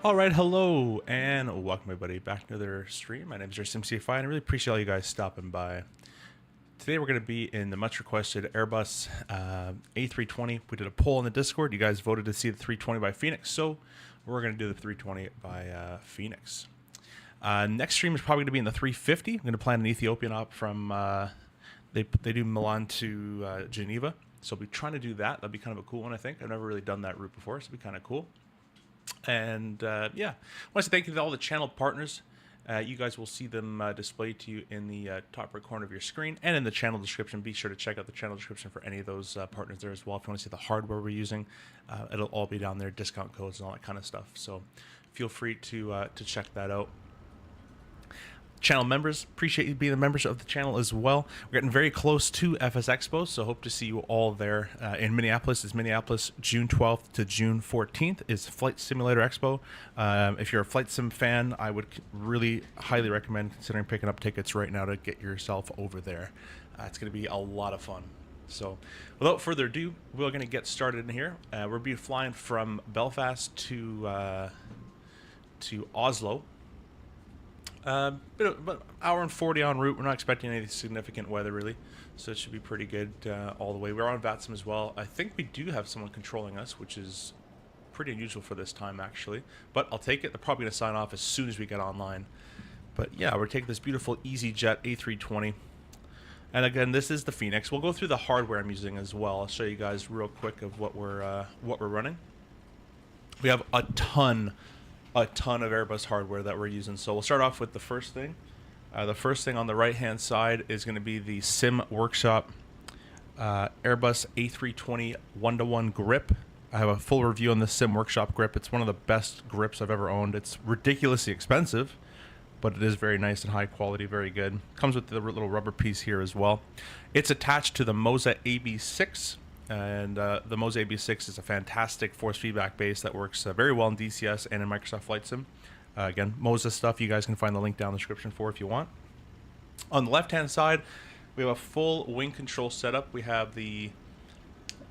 All right, hello and welcome everybody back to another stream. My name is SimCFI and I really appreciate all you guys stopping by. Today we're going to be in the much requested Airbus A320. We did a poll in the Discord. You guys voted to see the 320 by Fenix, so we're going to do the 320 by Fenix. Next stream is probably going to be in the 350. I'm going to plan an Ethiopian op from, they do Milan to Geneva. So I'll be trying to do that. That'll be kind of a cool one, I think. I've never really done that route before, so it'll be kind of cool. And yeah, I want to say thank you to all the channel partners. You guys will see them displayed to you in the top right corner of your screen and in the channel description. Be sure to check out the channel description for any of those partners there as well. If you want to see the hardware we're using, it'll all be down there, discount codes and all that kind of stuff. So feel free to check that out. Channel members, appreciate you being the members of the channel as well. We're getting very close to FS Expo, so hope to see you all there in Minneapolis. It's Minneapolis, June 12th to June 14th is Flight Simulator Expo. If you're a flight sim fan, I would really highly recommend considering picking up tickets right now to get yourself over there. It's going to be a lot of fun. So without further ado, we're going to get started in here. We'll be flying from Belfast to Oslo. About an hour and 40 en route. We're not expecting any significant weather really, so it should be pretty good all the way. We're on VATSIM as well. I think we do have someone controlling us, which is pretty unusual for this time actually, but I'll take it. They're probably going to sign off as soon as we get online. But yeah, we're taking this beautiful EasyJet A320, and again, this is the Fenix. We'll go through the hardware I'm using as well. I'll show you guys real quick of what we're running. We have a ton of Airbus hardware that we're using. So we'll start off with the first thing. The first thing on the right hand side is going to be the Simworkshop Airbus A320 1-to-1 grip. I have a full review on the Simworkshop grip. It's one of the best grips I've ever owned. It's ridiculously expensive, but it is very nice and high quality, very good. Comes with the little rubber piece here as well. It's attached to the Moza AB6. And the Moza AB6 is a fantastic force feedback base that works very well in DCS and in Microsoft Flight Sim. Again, Moza stuff, you guys can find the link down in the description for if you want. On the left-hand side, we have a full wing control setup. We have the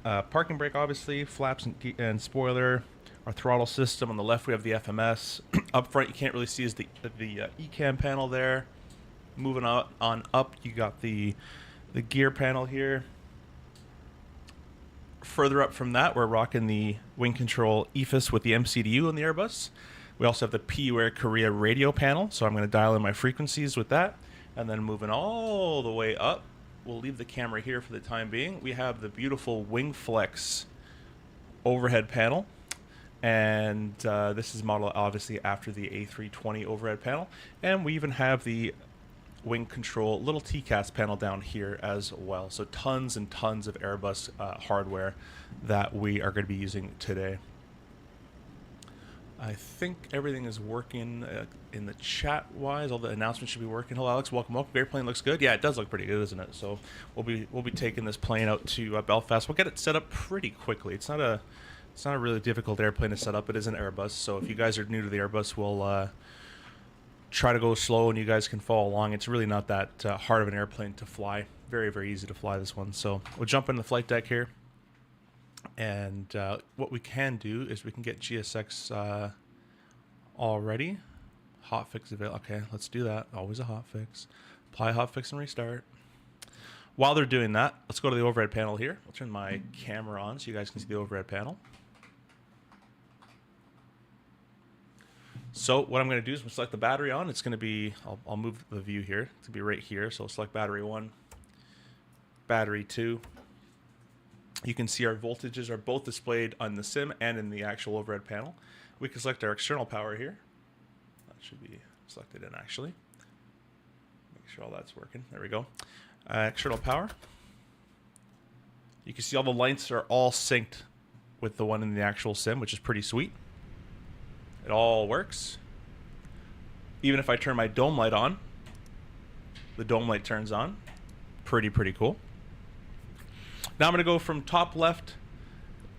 parking brake, obviously, flaps and spoiler, our throttle system. On the left, we have the FMS. Up front, you can't really see is the EGAA panel there. Moving on up, you got the gear panel here. Further up from that, we're rocking the wing control EFIS with the MCDU on the Airbus. We also have the PU Air Korea radio panel, so I'm going to dial in my frequencies with that. And then moving all the way up, we'll leave the camera here for the time being. We have the beautiful Wingflex overhead panel. And this is modeled obviously after the A320 overhead panel. And we even have the wing control little TCAS panel down here as well. So tons and tons of Airbus hardware that we are going to be using today. I think everything is working in the chat wise. All the announcements should be working. Hello Alex, welcome. Great plane looks good. Yeah, it does look pretty good, isn't it? So we'll be taking this plane out to Belfast. We'll get it set up pretty quickly. It's not a really difficult airplane to set up. It is an Airbus. So if you guys are new to the Airbus, we'll try to go slow and you guys can follow along. It's really not that hard of an airplane to fly. Very, very easy to fly this one. So we'll jump in the flight deck here. And what we can do is we can get GSX already. Hotfix available. Okay, let's do that. Always a hotfix. Apply hotfix and restart. While they're doing that, let's go to the overhead panel here. I'll turn my camera on so you guys can see the overhead panel. So what I'm going to do is we'll select the battery on. It's going to be, I'll move the view here. It's going to be right here. So select battery 1, battery 2. You can see our voltages are both displayed on the sim and in the actual overhead panel. We can select our external power here. That should be selected in actually. Make sure all that's working. There we go. External power. You can see all the lights are all synced with the one in the actual sim, which is pretty sweet. It all works. Even if I turn my dome light on, the dome light turns on. Pretty cool. Now I'm going to go from top left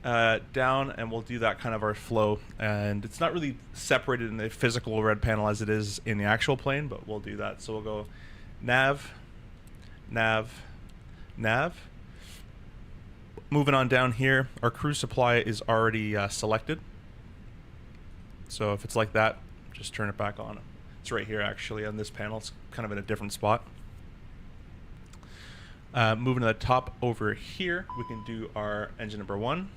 down, and we'll do that kind of our flow. And it's not really separated in the physical red panel as it is in the actual plane, but we'll do that. So we'll go nav, nav, nav. Moving on down here, our cruise supply is already selected. So if it's like that, just turn it back on. It's right here actually on this panel. It's kind of in a different spot. Moving to the top over here, we can do our engine number 1.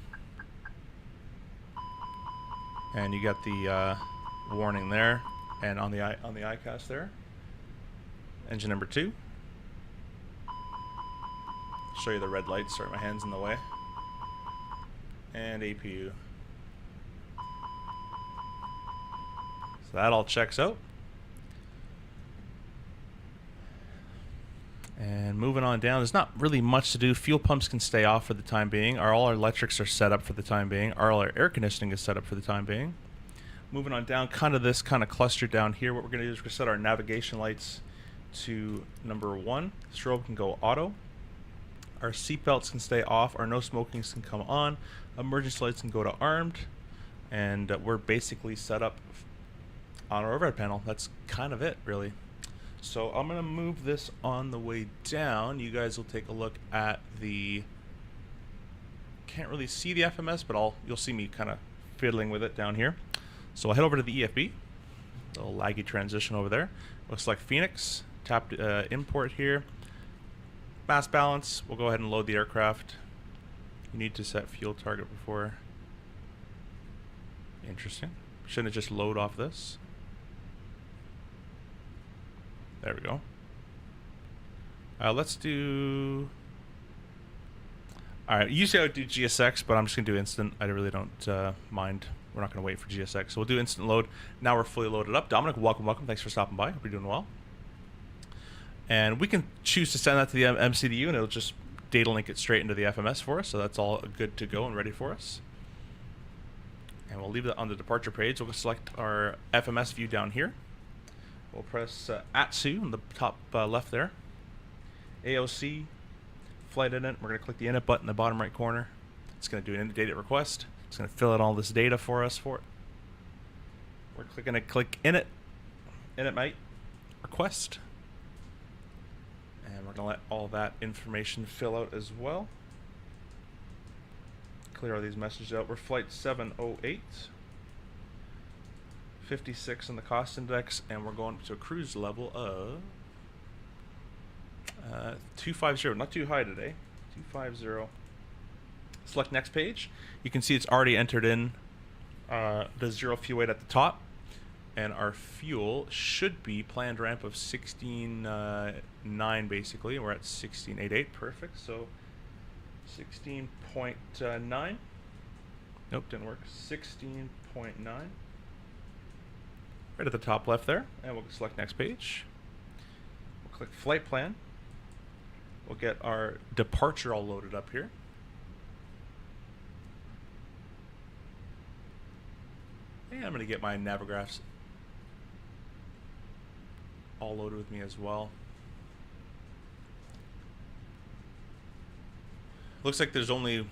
And you got the warning there, and on the iCast there. Engine number 2. Show you the red lights. Sorry, my hand's in the way. And APU. So that all checks out. And moving on down, there's not really much to do. Fuel pumps can stay off for the time being. All our electrics are set up for the time being. All our air conditioning is set up for the time being. Moving on down, kind of this kind of cluster down here. What we're going to do is we're going to set our navigation lights to number 1. Strobe can go auto. Our seat belts can stay off. Our no smokings can come on. Emergency lights can go to armed. And we're basically set up on our overhead panel. That's kind of it, really. So I'm going to move this on the way down. You guys will take a look at the... Can't really see the FMS, but you'll see me kind of fiddling with it down here. So I'll head over to the EFB. A little laggy transition over there. Looks like Fenix. Tap import here. Mass balance. We'll go ahead and load the aircraft. You need to set fuel target before. Interesting. Shouldn't it just load off this? There we go. Let's do... Alright, usually I would do GSX, but I'm just going to do instant. I really don't mind. We're not going to wait for GSX. So we'll do instant load. Now we're fully loaded up. Dominic, welcome, welcome. Thanks for stopping by. Hope you're doing well. And we can choose to send that to the MCDU, and it'll just data link it straight into the FMS for us. So that's all good to go and ready for us. And we'll leave that on the departure page. We'll select our FMS view down here. We'll press ATSU on the top left there. AOC, flight init. We're going to click the init button in the bottom right corner. It's going to do an init data request. It's going to fill out all this data for us for it. We're going to click init. Init might request. And we're going to let all that information fill out as well. Clear all these messages out. We're flight 708. 56 on the cost index, and we're going to a cruise level of 250. Not too high today. 250. Select next page. You can see it's already entered in the 0 fuel weight at the top, and our fuel should be planned ramp of 16.9 basically. We're at 16.88. Perfect. So 16.9. Nope, didn't work. 16.9. Right at the top left there, and we'll select next page. We'll click flight plan. We'll get our departure all loaded up here. And I'm going to get my navigraphs all loaded with me as well. Looks like there's only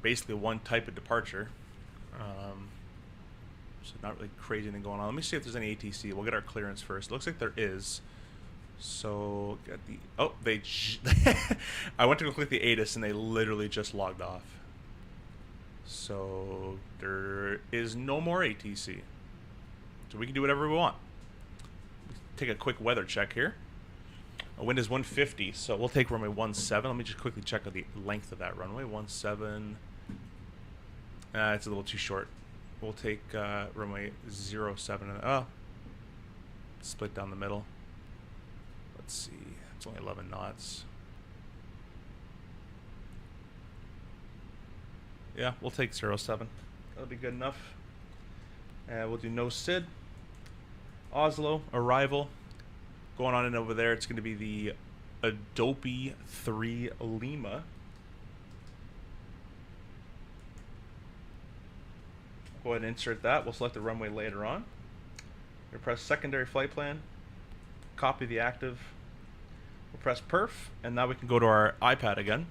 basically one type of departure. So not really crazy anything going on. Let me see if there's any ATC. We'll get our clearance first. Looks like there is. So get the... Oh, they... I went to go click the ATIS and they literally just logged off. So there is no more ATC. So we can do whatever we want. Take a quick weather check here. Our wind is 150, so we'll take runway 17. Let me just quickly check out the length of that runway. 17. It's a little too short. We'll take runway 07. Split down the middle. Let's see. It's only 11 knots. Yeah, we'll take 07. That'll be good enough. We'll do no SID. Oslo, arrival. Going on in over there, it's going to be the Adobe 3 Lima. Go ahead and insert that. We'll select the runway later on. We'll press secondary flight plan. Copy the active. We'll press perf, and now we can go to our iPad again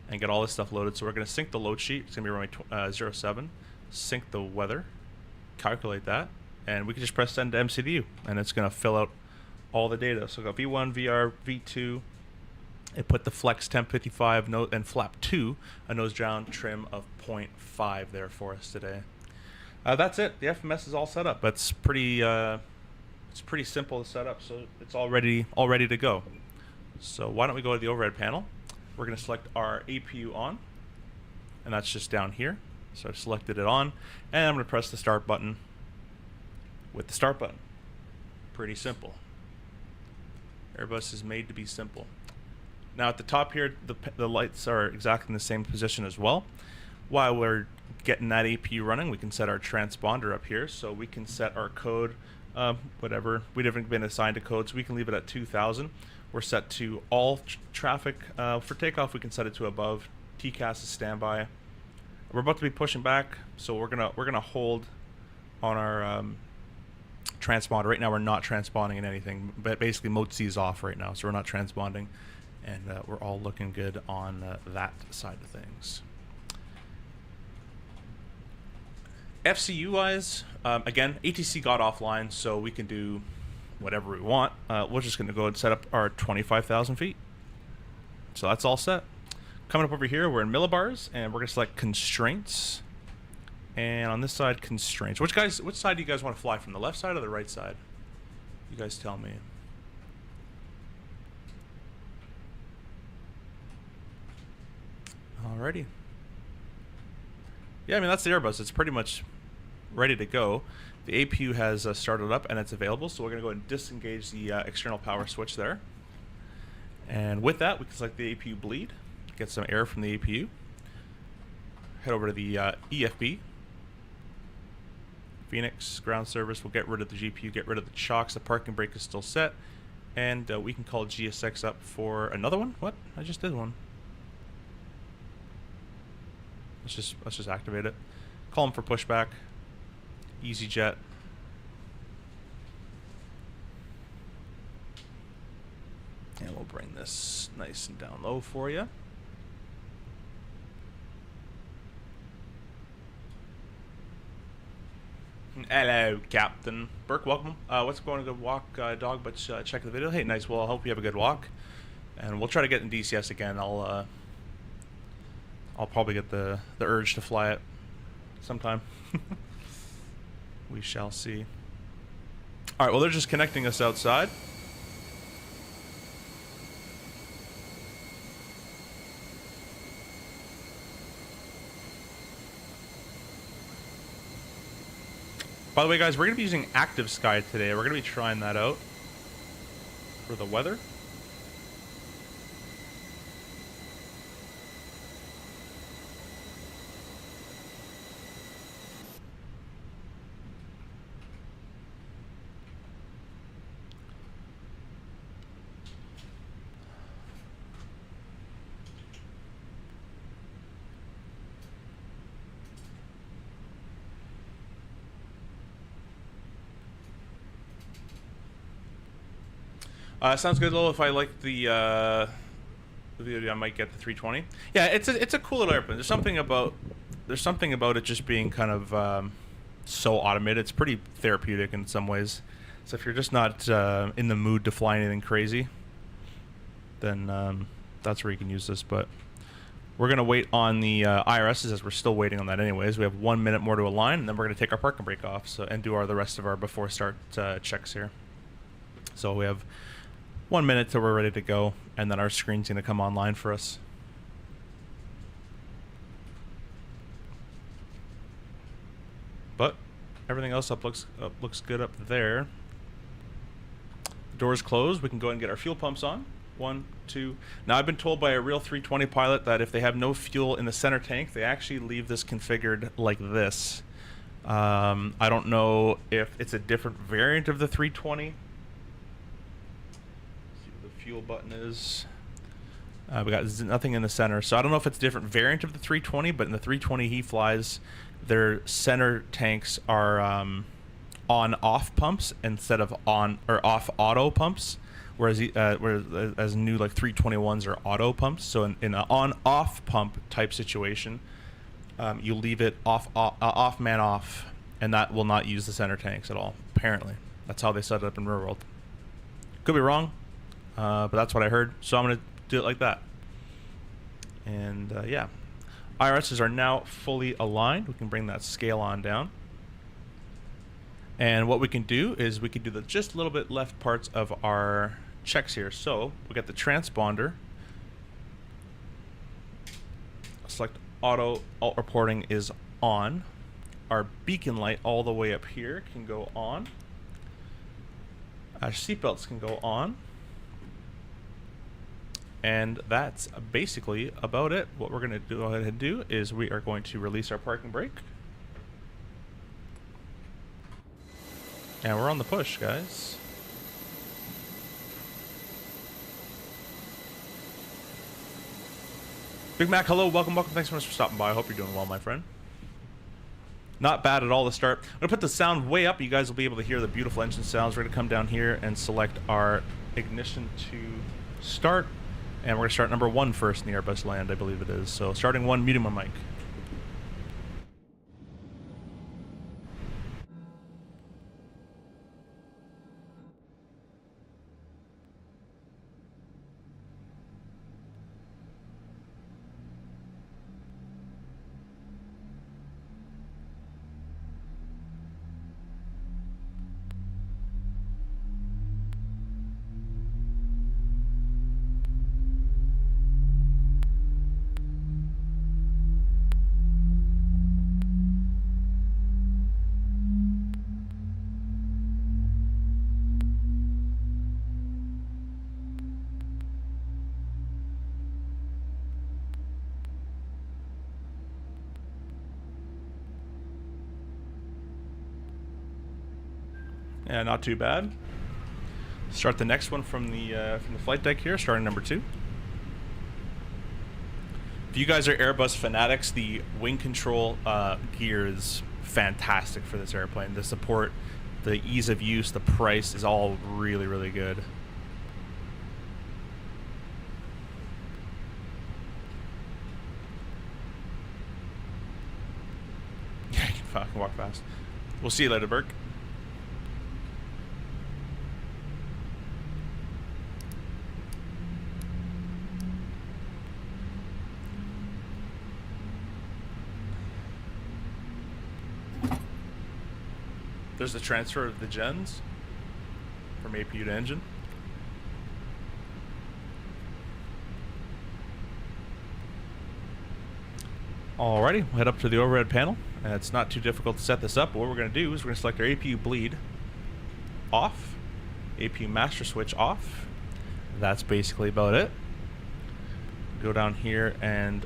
and get all this stuff loaded. So we're going to sync the load sheet. It's going to be runway 07. Sync the weather. Calculate that. And we can just press send to MCDU, and it's going to fill out all the data. So go V1, VR, V2. It put the flex temp 55 and flap 2, a nose down trim of 0.5 there for us today. That's it. The FMS is all set up. It's pretty simple to set up, so it's all ready to go. So why don't we go to the overhead panel? We're going to select our APU on, and that's just down here. So I've selected it on, and I'm going to press the start button with the start button. Pretty simple. Airbus is made to be simple. Now at the top here, the lights are exactly in the same position as well. While we're getting that APU running, we can set our transponder up here. So we can set our code, whatever. We haven't been assigned a code, so we can leave it at 2000. We're set to all traffic. For takeoff, we can set it to above. TCAS is standby. We're about to be pushing back, so we're gonna hold on our transponder. Right now we're not transponding in anything, but basically mode C is off right now, so we're not transponding, and we're all looking good on that side of things. FCU wise, again, ATC got offline, so we can do whatever we want. We're just going to go and set up our 25,000 feet. So that's all set. Coming up over here, we're in millibars, and we're going to select constraints. And on this side, constraints. Which side do you guys want to fly from? The left side or the right side? You guys tell me. Alrighty. Yeah, I mean, that's the Airbus. It's pretty much ready to go. The APU has started up and it's available, so we're going to go ahead and disengage the external power switch there. And with that, we can select the APU bleed, get some air from the APU, head over to the EFB, Fenix, ground service. We'll get rid of the GPU, get rid of the chocks. The parking brake is still set, and we can call GSX up for another one. What? I just did one. Let's just activate it. Call them for pushback. EasyJet. And we'll bring this nice and down low for you. Hello, Captain Burke. Welcome. What's going on? Good walk, dog, but check the video. Hey, nice. Well, I hope you have a good walk. And we'll try to get in DCS again. I'll probably get the urge to fly it sometime. We shall see. All right, well, they're just connecting us outside. By the way, guys, we're going to be using Active Sky today. We're going to be trying that out for the weather. Sounds good, though. If I like the video, I might get the 320. Yeah, it's a cool little airplane. There's something about it just being kind of so automated. It's pretty therapeutic in some ways. So if you're just not in the mood to fly anything crazy, then that's where you can use this. But we're gonna wait on the IRSs, as we're still waiting on that anyways. We have 1 minute more to align, and then we're gonna take our parking brake off, so and do the rest of our before start checks here. So we have 1 minute till we're ready to go, and then our screen's gonna come online for us. But everything else looks good up there. The doors closed. We can go ahead and get our fuel pumps on. 1, 2. Now, I've been told by a real 320 pilot that if they have no fuel in the center tank, they actually leave this configured like this. I don't know if it's a different variant of the 320. Fuel button is. We got nothing in the center, so I don't know if it's a different variant of the 320, but in the 320 he flies, their center tanks are on-off pumps instead of on or off-auto pumps, whereas as new like 321s are auto pumps. So in an on-off pump type situation, you leave it off man off, and that will not use the center tanks at all. Apparently, that's how they set it up in real world. Could be wrong. But that's what I heard, so I'm going to do it like that. And yeah, IRSs are now fully aligned. We can bring that scale on down. And what we can do is we can do the just a little bit left parts of our checks here. So we got the transponder. Select auto alt reporting is on. Our beacon light all the way up here can go on. Our seatbelts can go on. And that's basically about it. What we're going to go ahead and do is we are going to release our parking brake. And we're on the push, guys. Big Mac, hello, welcome. Thanks so much for stopping by. I hope you're doing well, my friend. Not bad at all to start. I'm going to put the sound way up. You guys will be able to hear the beautiful engine sounds. We're going to come down here and select our ignition to start. And we're going to start number 1 first in the Airbus land, I believe it is. So starting 1, muting my mic. Yeah, not too bad. Start the next one from the flight deck here, starting number 2. If you guys are Airbus fanatics, the wing control gear is fantastic for this airplane. The support, the ease of use, the price is all really, really good. Yeah, I can fucking walk fast. We'll see you later, Burke. There's the transfer of the gens from APU to engine. Alrighty, we'll head up to the overhead panel. And it's not too difficult to set this up. But what we're going to do is we're going to select our APU bleed off, APU master switch off. That's basically about it. Go down here and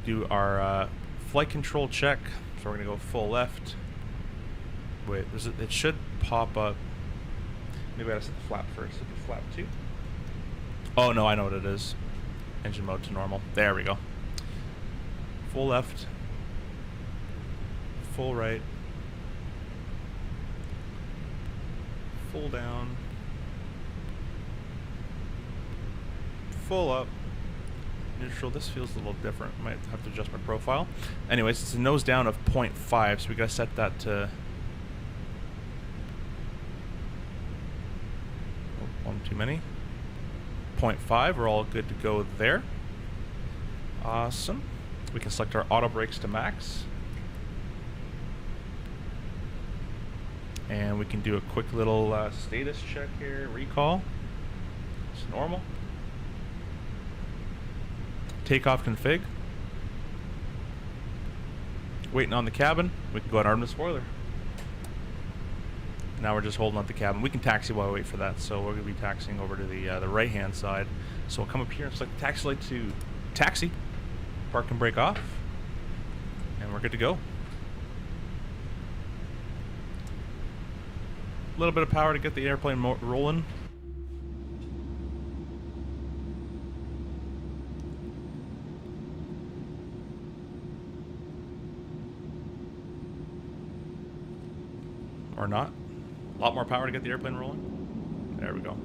do our flight control check. So we're going to go full left. Wait, it should pop up. Maybe I gotta set the flap first. Set the flap 2. Oh no, I know what it is. Engine mode to normal. There we go. Full left. Full right. Full down. Full up. Neutral. This feels a little different. Might have to adjust my profile. Anyways, it's a nose down of 0.5, so we gotta set that to... one too many. 0.5, we're all good to go there. Awesome. We can select our auto brakes to max. And we can do a quick little status check here. Recall. It's normal. Takeoff config. Waiting on the cabin. We can go and arm the spoiler. Now we're just holding on the cabin. We can taxi while we wait for that, so we're going to be taxiing over to the right-hand side. So we'll come up here and select the taxi light to taxi. Park and brake off. And we're good to go. A little bit of power to get the airplane rolling. Or not. A lot more power to get the airplane rolling. There we go.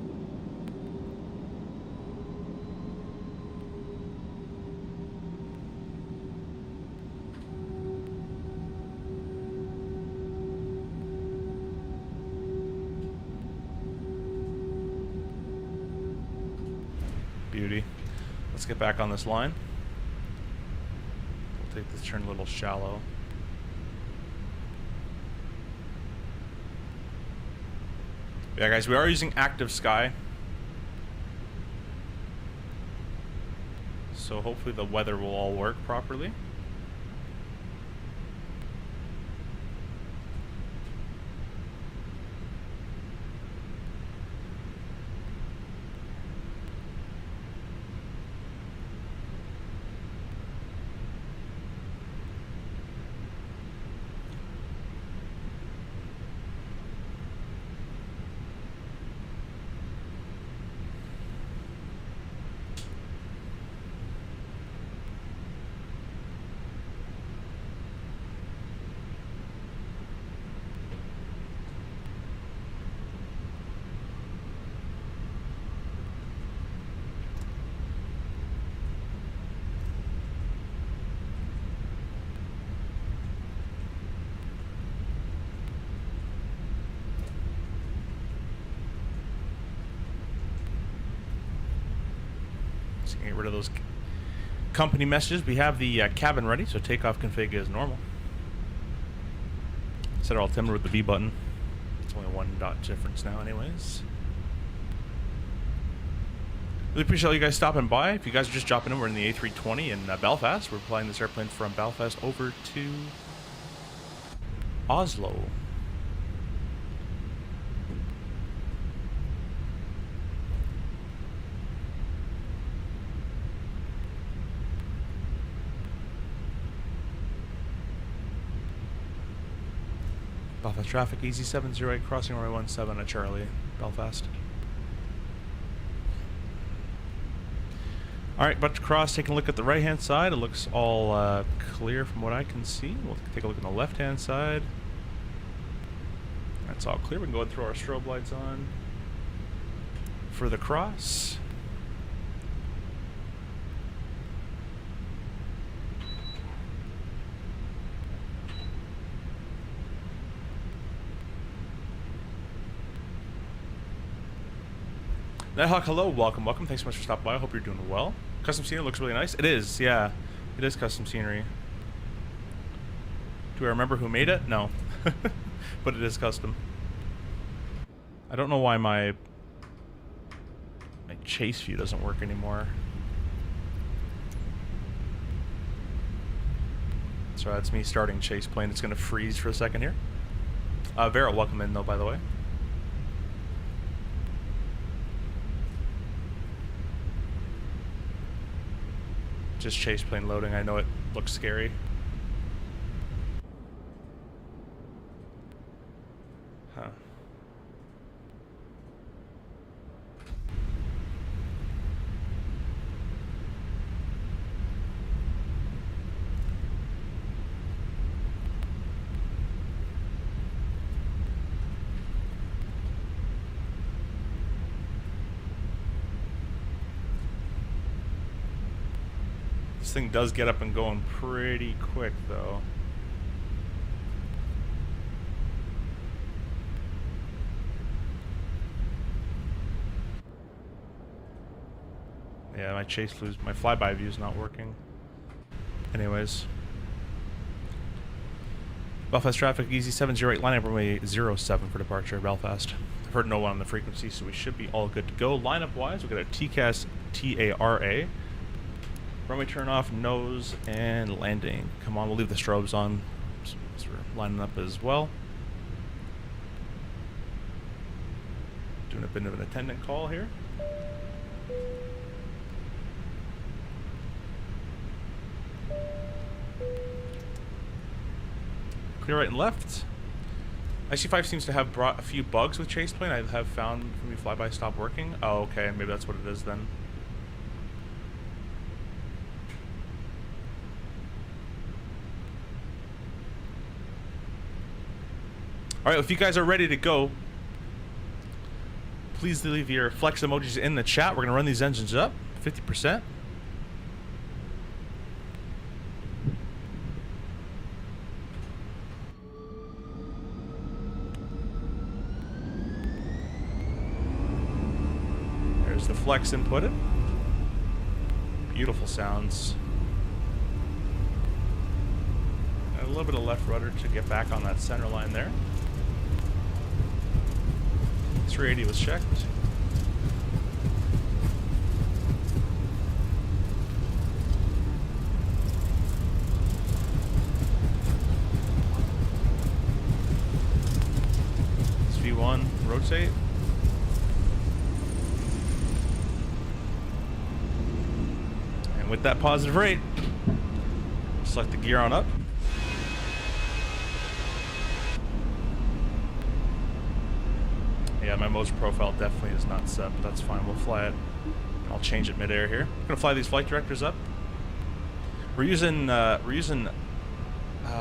Beauty. Let's get back on this line. We'll take this turn a little shallow. Yeah, guys, we are using active sky. So hopefully the weather will all work properly. Get rid of those company messages. We have the cabin ready, so takeoff config is normal. Set our altimeter with the B button. It's only 1 dot difference now anyways. Really appreciate all you guys stopping by. If you guys are just dropping in, we're in the A320 in Belfast. We're flying this airplane from Belfast over to Oslo. Belfast traffic, EZ708 crossing runway 17 at Charlie, Belfast. Alright, about to cross, taking a look at the right hand side. It looks all clear from what I can see. We'll take a look at the left hand side. That's all clear. We can go ahead and throw our strobe lights on for the cross. Nighthawk, hello, welcome. Thanks so much for stopping by. I hope you're doing well. Custom scenery looks really nice. It is, yeah. It is custom scenery. Do I remember who made it? No. But it is custom. I don't know why my chase view doesn't work anymore. So that's me starting chase plane. It's going to freeze for a second here. Vera, welcome in though, by the way. Just chase plane loading. I know it looks scary. Huh. This thing does get up and going pretty quick, though. Yeah, my flyby view is not working. Anyways. Belfast traffic, EZ708, lineup runway 07 for departure, Belfast. I've heard no one on the frequency, so we should be all good to go. Lineup-wise, we've got a TCAS TARA. Runway turn off, nose, and landing. Come on, we'll leave the strobes on so we're lining up as well. Doing a bit of an attendant call here. Clear right and left. IC5 seems to have brought a few bugs with chase plane. I have found when we flyby stop working. Oh, okay, maybe that's what it is then. Alright, if you guys are ready to go, please leave your flex emojis in the chat. We're going to run these engines up, 50%. There's the flex inputted. Beautiful sounds. And a little bit of left rudder to get back on that center line there. 380 was checked. V1, rotate. And with that positive rate, select the gear on up. Yeah, my Moza profile definitely is not set, but that's fine. We'll fly it. I'll change it mid-air here. I'm gonna fly these flight directors up. We're using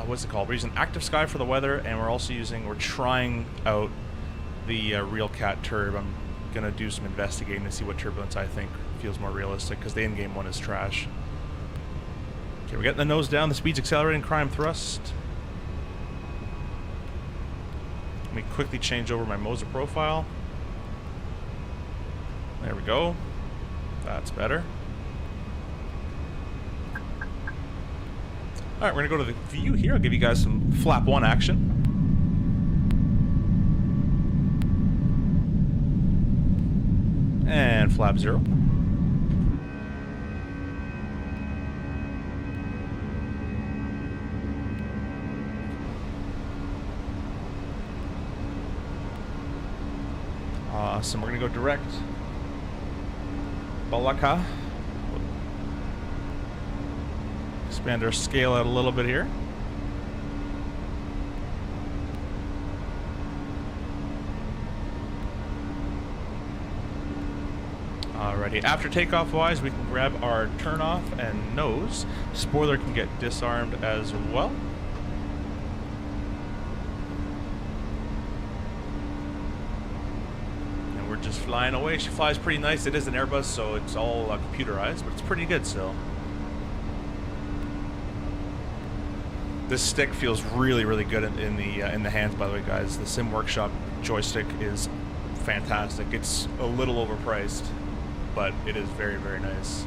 what's it called? We're using Active Sky for the weather, and we're trying out the RealCat turb. I'm gonna do some investigating to see what turbulence I think feels more realistic, because the in-game one is trash. Okay, we're getting the nose down, the speed's accelerating, climb thrust. Let me quickly change over my Moza profile. There we go. That's better. Alright, we're gonna go to the view here. I'll give you guys some flap 1 action. And flap 0. Awesome, we're gonna go direct. Balaka. Expand our scale out a little bit here. Alrighty, after takeoff wise, we can grab our turn off and nose. Spoiler can get disarmed as well. And we're just flying away. She flies pretty nice. It is an Airbus, so it's all computerized, but it's pretty good still. This stick feels really, really good in the hands, by the way, guys. The Simworkshop joystick is fantastic. It's a little overpriced, but it is very, very nice.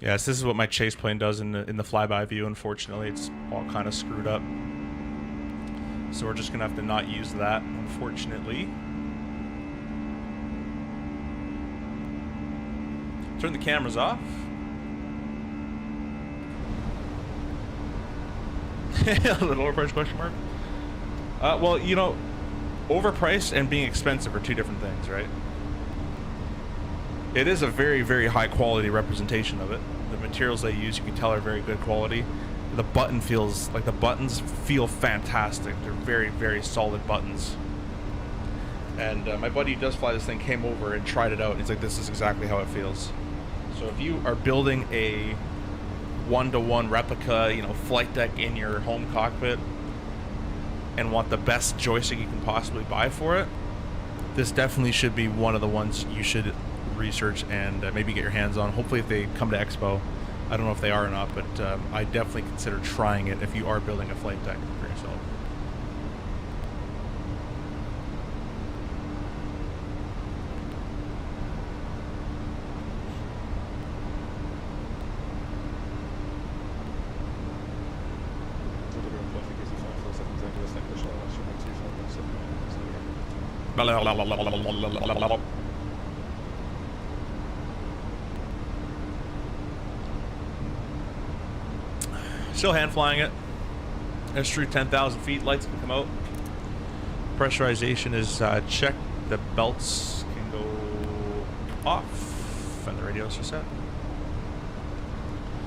Yes, this is what my chase plane does in the flyby view. Unfortunately, it's all kind of screwed up. So we're just gonna have to not use that, unfortunately. Turn the cameras off. A little overpriced question mark. Well, you know, overpriced and being expensive are two different things, right? It is a very, very high quality representation of it. The materials they use, you can tell, are very good quality. The button feels like the buttons feel fantastic. They're very, very solid buttons. And my buddy who does fly this thing came over and tried it out. And he's like, "This is exactly how it feels." So if you are building a one-to-one replica, you know, flight deck in your home cockpit, and want the best joystick you can possibly buy for it, this definitely should be one of the ones you should research and maybe get your hands on. Hopefully if they come to EXPO. I don't know if they are or not, but I definitely consider trying it if you are building a flight deck for yourself. Still hand flying it. It's through 10,000 feet. Lights can come out. Pressurization is checked. The belts can go off, and the radios are set.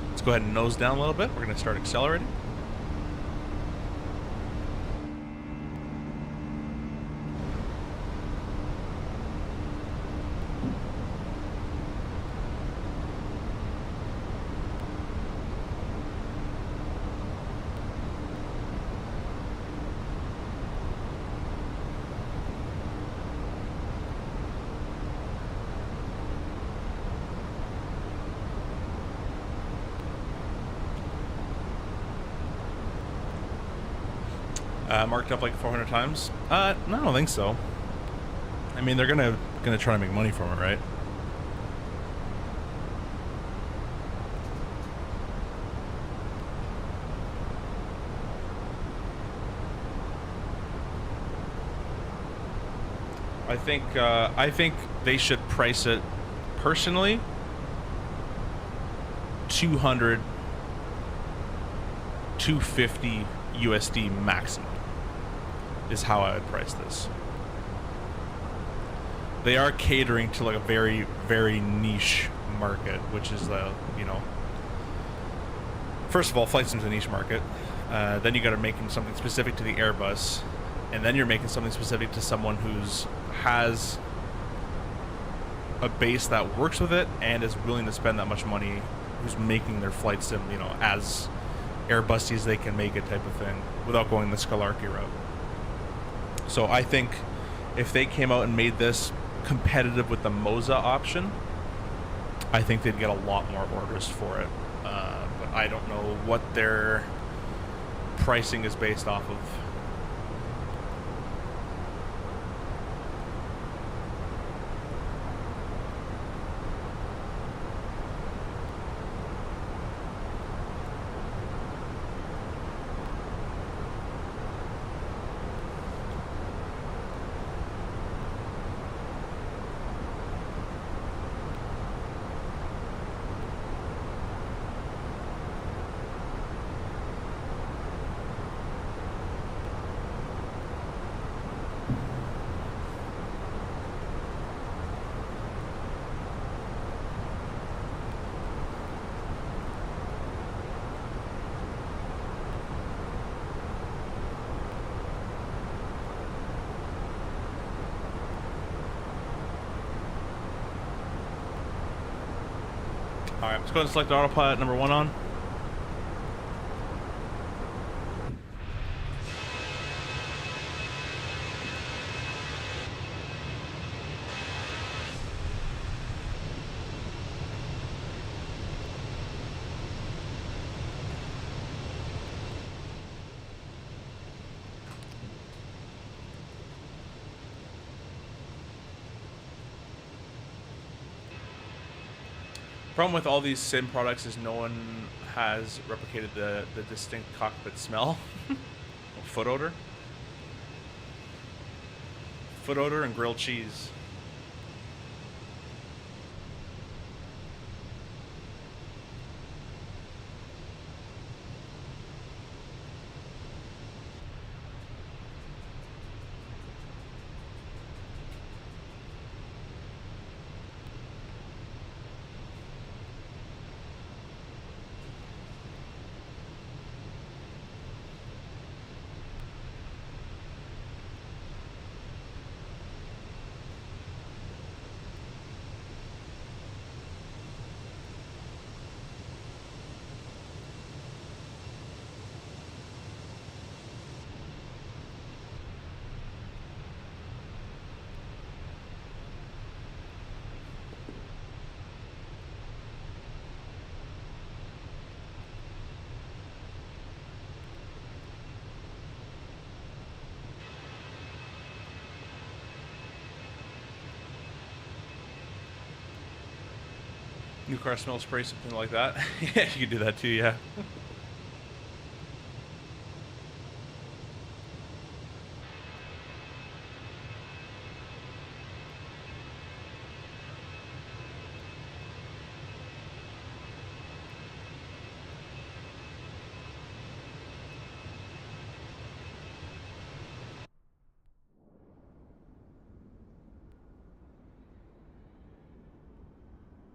Let's go ahead and nose down a little bit. We're going to start accelerating. Marked up like 400 times? No, I don't think so. I mean, they're gonna try to make money from it, right? I think they should price it personally 200, 250 USD maximum is how I would price this. They are catering to like a very, very niche market, which is the, you know, first of all, flight sim's a niche market. Then you got to make something specific to the Airbus, and then you're making something specific to someone who's has a base that works with it and is willing to spend that much money, who's making their flight sim, you know, as Airbusy as they can make it type of thing without going the Scalarchy route. So I think if they came out and made this competitive with the Moza option, I think they'd get a lot more orders for it. But I don't know what their pricing is based off of. Alright, let's go ahead and select autopilot number 1 on. Problem with all these sim products is no one has replicated the distinct cockpit smell. Foot odor. Foot odor and grilled cheese. New car smell spray, something like that. Yeah, you could do that too, yeah.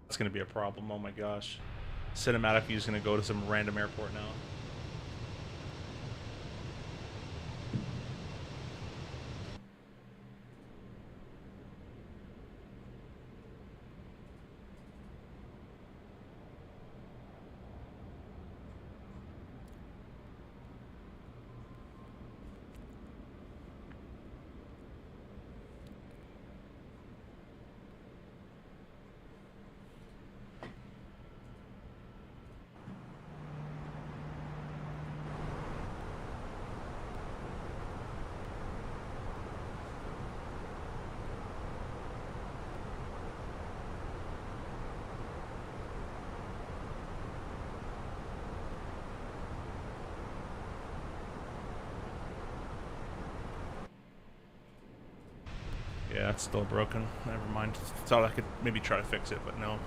That's going to be a problem. Oh my gosh. Cinematic view is going to go to some random airport now. Yeah, it's still broken. Never mind. Thought I could maybe try to fix it, but no.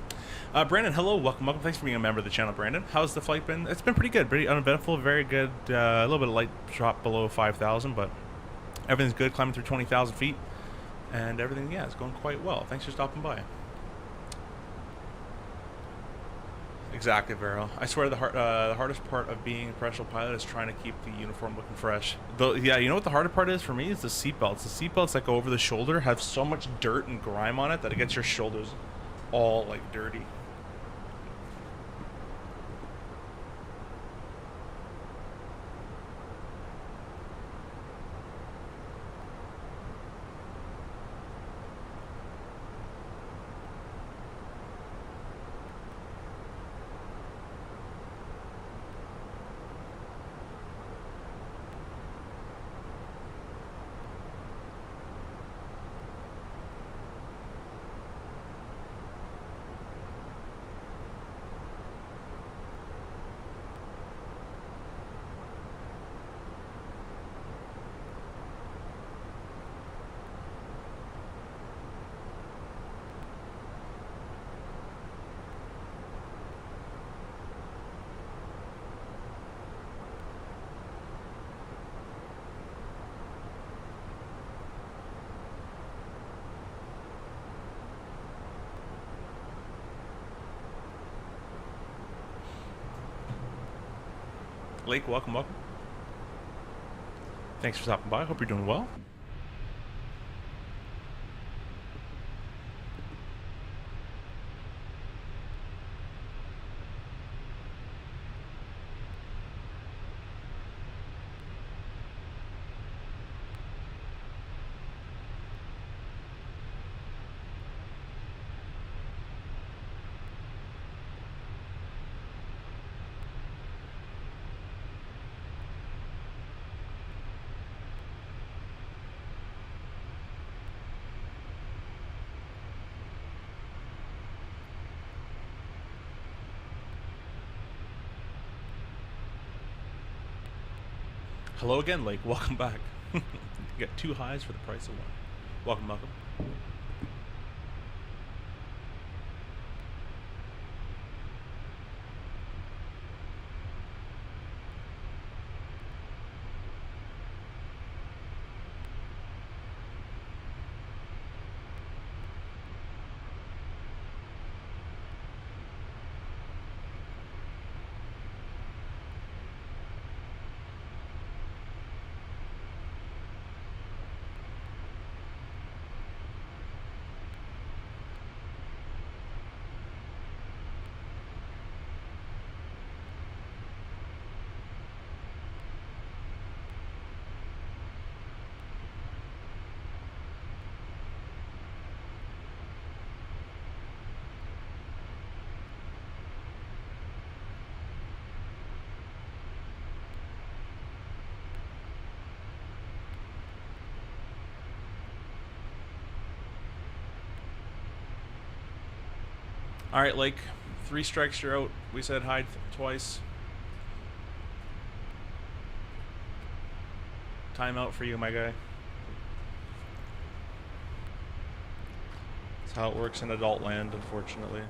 Brandon, hello, welcome. Thanks for being a member of the channel, Brandon. How's the flight been? It's been pretty good, pretty uneventful, very good. A little bit of light drop below 5,000, but everything's good. Climbing through 20,000 feet, and everything, yeah, it's going quite well. Thanks for stopping by. Exactly, Vero. I swear the hardest part of being a professional pilot is trying to keep the uniform looking fresh. Though, yeah, you know what the harder part is for me is the seatbelts. The seatbelts that go over the shoulder have so much dirt and grime on it that it gets your shoulders all like dirty. Lake, welcome, welcome. Thanks for stopping by. Hope you're doing well. Hello again, Lake. Welcome back. You got 2 highs for the price of 1. Welcome, welcome. All right, Lake. 3 strikes, you're out. We said hi twice. Timeout for you, my guy. That's how it works in adult land, unfortunately.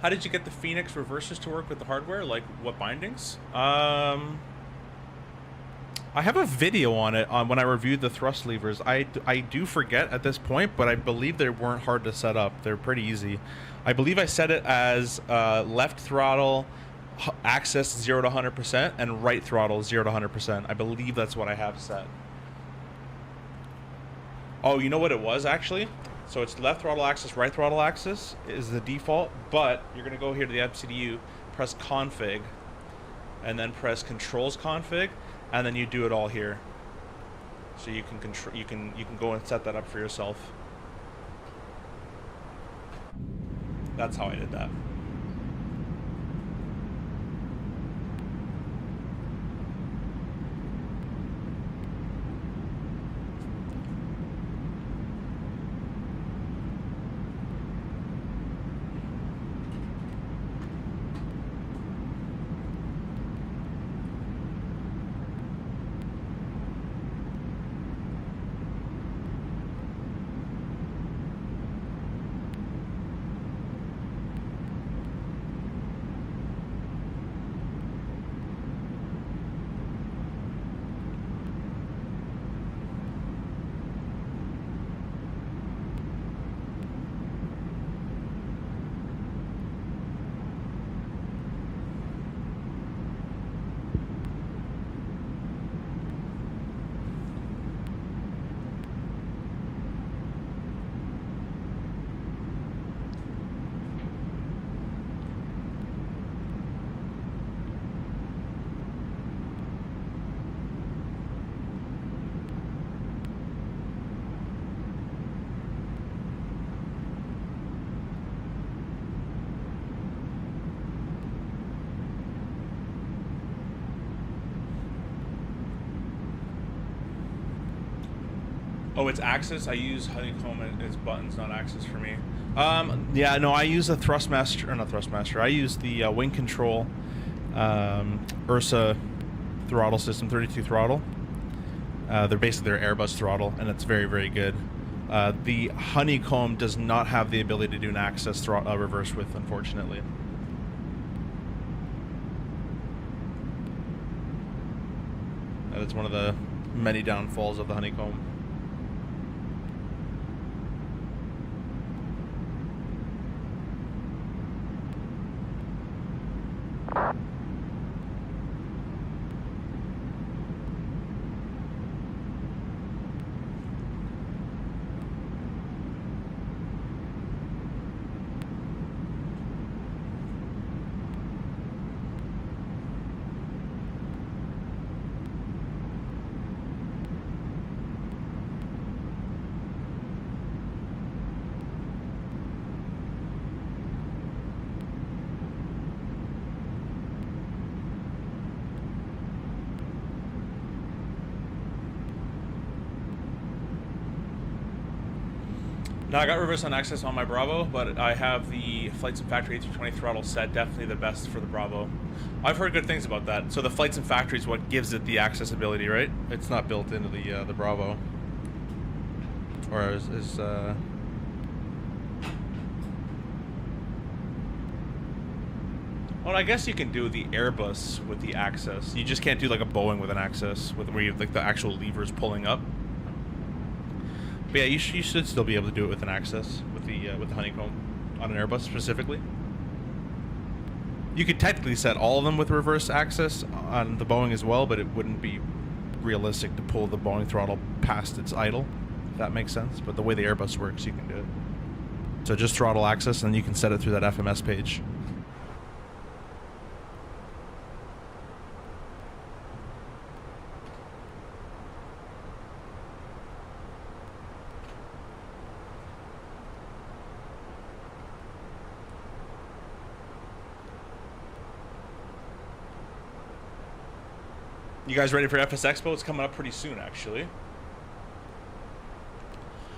How did you get the Fenix reversers to work with the hardware? Like, what bindings? I have a video on it on when I reviewed the thrust levers. I do forget at this point, but I believe they weren't hard to set up. They're pretty easy. I believe I set it as left throttle axis 0 to 100% and right throttle 0 to 100%. I believe that's what I have set. Oh, you know what it was actually? So it's left throttle axis, right throttle axis is the default, but you're going to go here to the MCDU, press config, and then press controls config, and then you do it all here. So you can control, you can go and set that up for yourself. That's how I did that. Oh, it's axis. I use honeycomb as buttons, not axis for me. Yeah, no, I use a thrustmaster, or not thrustmaster. I use the wing control Ursa throttle system, 32 throttle. They're basically their Airbus throttle, and it's very, very good. The honeycomb does not have the ability to do an axis reverse with, unfortunately. That's one of the many downfalls of the honeycomb. Now I got reverse on access on my Bravo, but I have the Flights and Factory A320 throttle set, definitely the best for the Bravo. I've heard good things about that. So the Flights and Factory is what gives it the accessibility, right? It's not built into the Bravo. Or is Well, I guess you can do the Airbus with the access. You just can't do like a Boeing with an access, where you have like the actual levers pulling up. But yeah, you should still be able to do it with an access with the honeycomb on an Airbus specifically. You could technically set all of them with reverse access on the Boeing as well, but it wouldn't be realistic to pull the Boeing throttle past its idle, if that makes sense. But the way the Airbus works, you can do it. So just throttle access, and you can set it through that FMS page. You guys ready for FS Expo? It's coming up pretty soon, actually.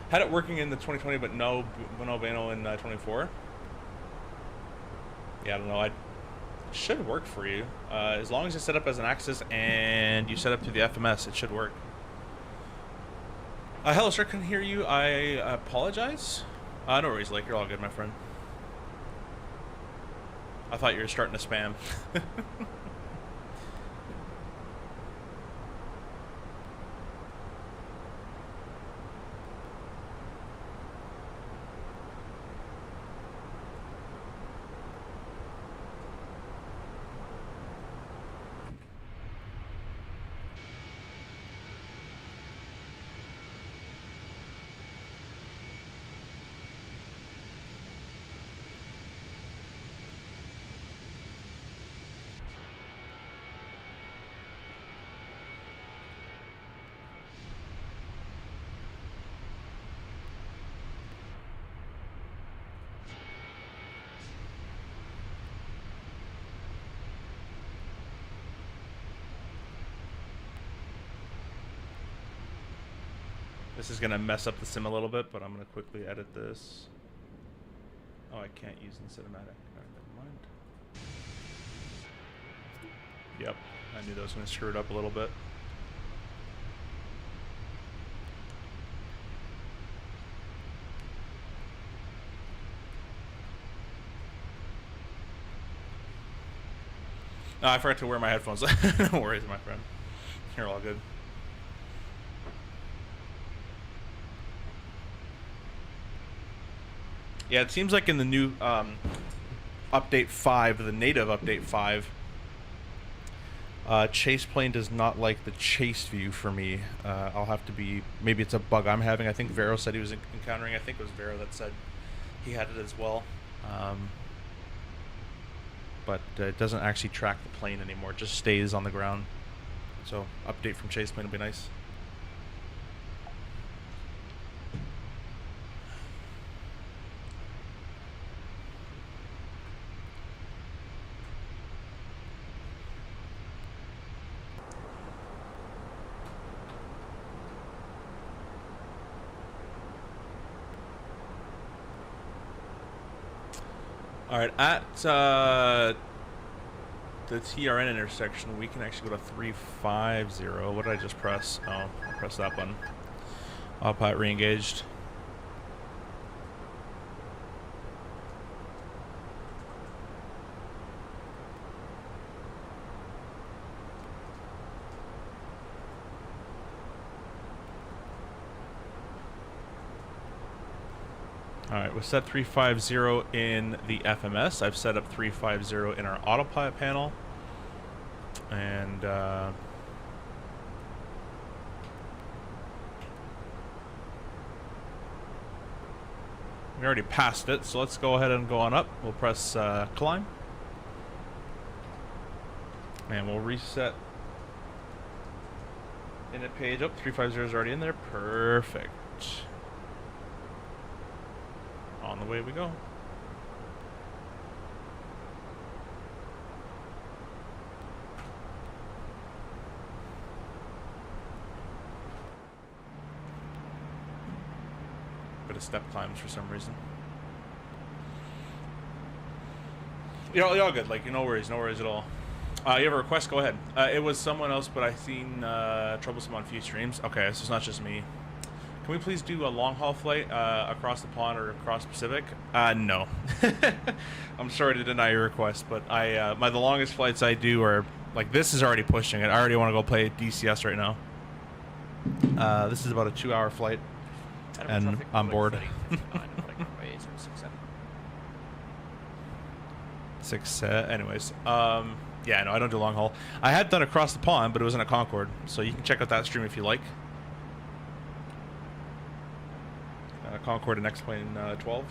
Had it working in the 2020, but no bueno in 24. Yeah, I don't know. It should work for you. As long as it's set up as an axis and you set up through the FMS, it should work. Hello, sir. Couldn't hear you. I apologize. No worries, Lake. You're all good, my friend. I thought you were starting to spam. This is gonna mess up the sim a little bit, but I'm gonna quickly edit this. Oh, I can't use in cinematic. Alright, never mind. Yep, I knew that was gonna screw it up a little bit. Oh, I forgot to wear my headphones. No worries, my friend. You're all good. Yeah, it seems like in the new update 5, the native update 5, chase plane does not like the chase view for me. I'll have to be, maybe it's a bug I'm having. I think Vero said he was encountering, I think it was Vero that said he had it as well. But it doesn't actually track the plane anymore, it just stays on the ground. So update from chase plane will be nice. All right, at the TRN intersection, we can actually go to 350. What did I just press? Oh, I pressed that button. Autopilot re-engaged. Alright, we set 350 in the FMS. I've set up 350 in our autopilot panel. And we already passed it, so let's go ahead and go on up. We'll press climb. And we'll reset init page up. 350 is already in there. Perfect. On the way we go. Bit of step climbs for some reason. You're all good. Like, no worries at all. You have a request? Go ahead. It was someone else, but I've seen troublesome on a few streams. Okay, so it's not just me. Can we please do a long haul flight across the pond or across Pacific? No. I'm sorry to deny your request, but the longest flights I do are like, this is already pushing it. I already want to go play DCS right now. This is about a 2-hour flight, and I'm bored. 6 anyways. Yeah, no, I don't do long haul. I had done across the pond, but it was in a Concorde, so you can check out that stream if you like. Concorde and X-Plane 12.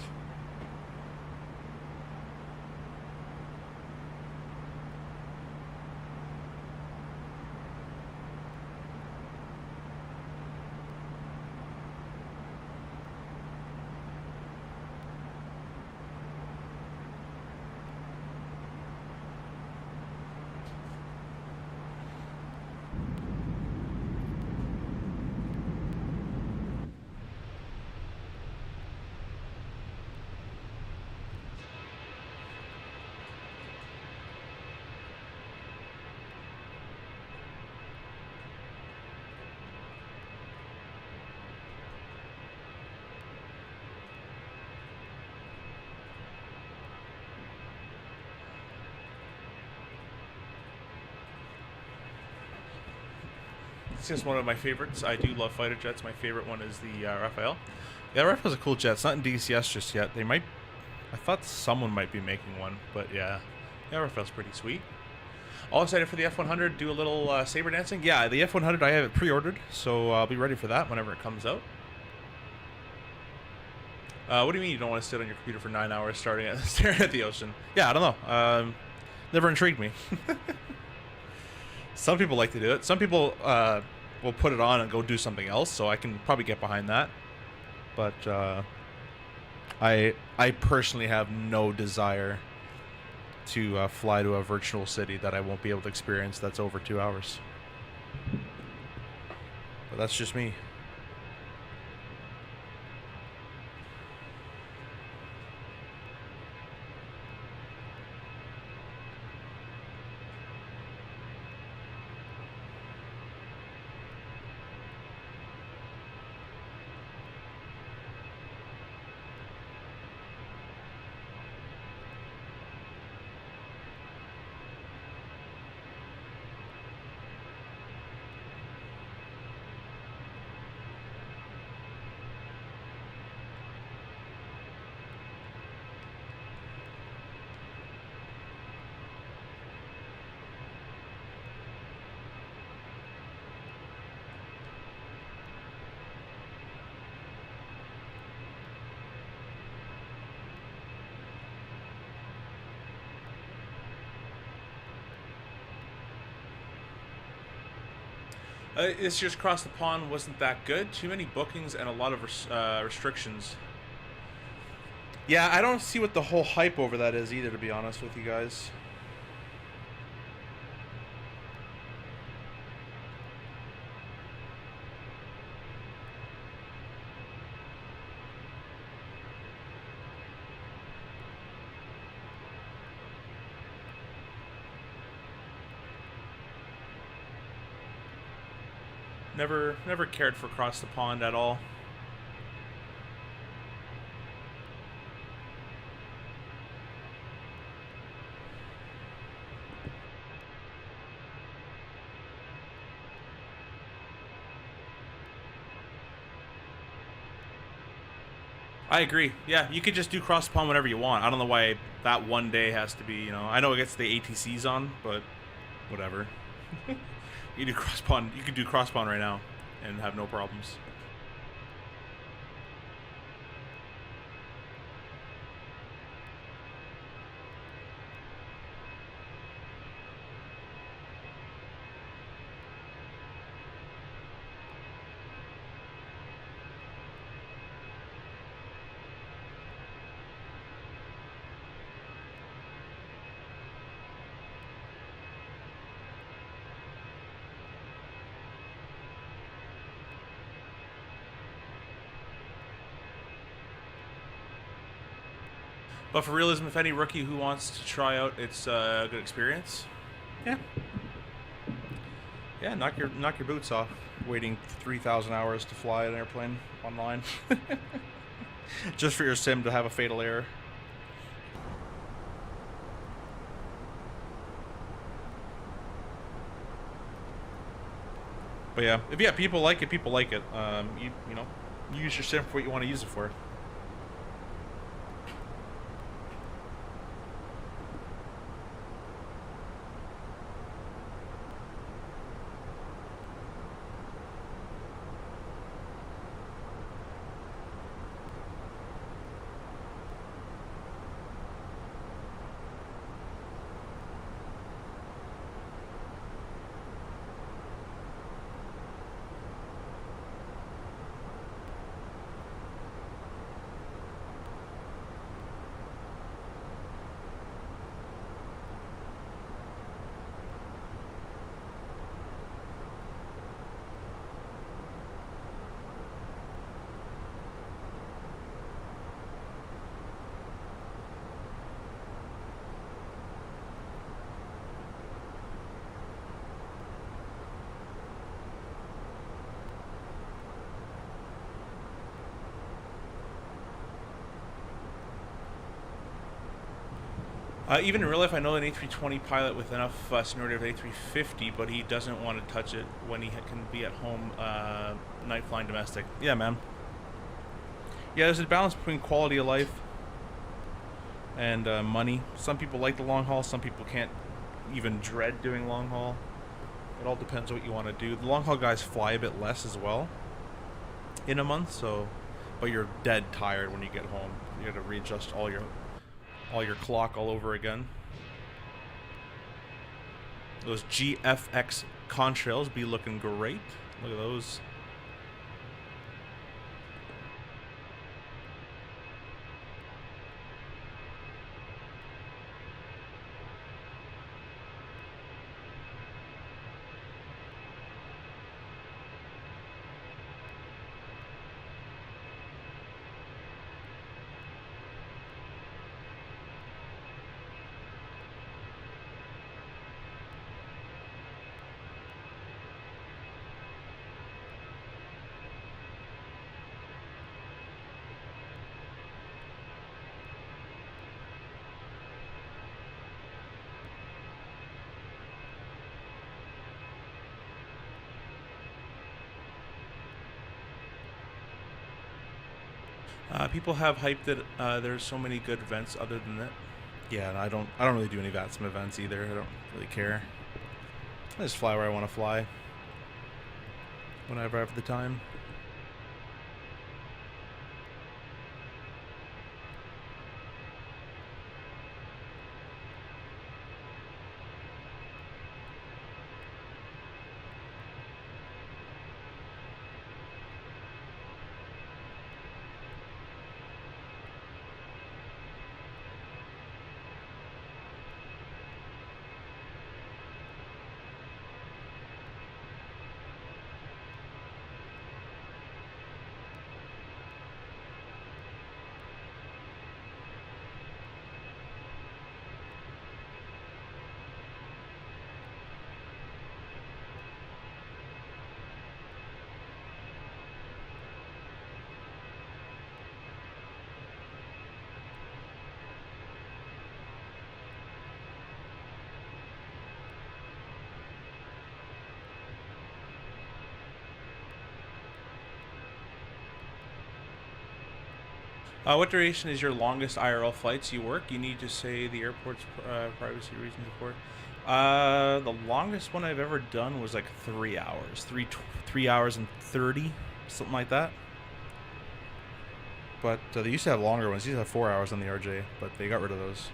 It's just one of my favorites. I do love fighter jets. My favorite one is the Raphael. Yeah, Raphael's a cool jet. It's not in DCS just yet. They might... I thought someone might be making one, but yeah. Yeah, Raphael's pretty sweet. All excited for the F100. Do a little saber dancing. Yeah, the F100, I have it pre-ordered, so I'll be ready for that whenever it comes out. What do you mean you don't want to sit on your computer for 9 hours staring at the ocean? Yeah, I don't know. Never intrigued me. Some people like to do it. Some people will put it on and go do something else, so I can probably get behind that. But I personally have no desire to fly to a virtual city that I won't be able to experience that's over 2 hours. But that's just me. This year's Cross the Pond wasn't that good. Too many bookings and a lot of restrictions. Yeah, I don't see what the whole hype over that is either, to be honest with you guys. Never cared for Cross the Pond at all. I agree. Yeah, you could just do Cross the Pond whenever you want. I don't know why that one day has to be, you know. I know it gets the ATCs on, but whatever. You do Cross Pond. You could do Cross Pond right now and have no problems. But for realism, if any rookie who wants to try out, it's a good experience. Yeah. Yeah, knock your boots off. Waiting 3,000 hours to fly an airplane online. Just for your sim to have a fatal error. But yeah, if people like it, people like it. You know, use your sim for what you want to use it for. Even in real life, I know an A320 pilot with enough seniority of A350, but he doesn't want to touch it when he can be at home night flying domestic. Yeah, man. Yeah, there's a balance between quality of life and money. Some people like the long haul. Some people can't even dread doing long haul. It all depends what you want to do. The long haul guys fly a bit less as well in a month, so but you're dead tired when you get home. You got to readjust all your clock all over again. Those GFX contrails be looking great. Look at those. People have hyped that there's so many good events other than that. Yeah, and I don't really do any VATSIM events either. I don't really care. I just fly where I want to fly whenever I have the time. What duration is your longest IRL flights you work? You need to say the airport's privacy reasons, of course. The longest one I've ever done was like 3 hours, 3 hours and 30, something like that. But they used to have longer ones. They used to have 4 hours on the RJ, but they got rid of those.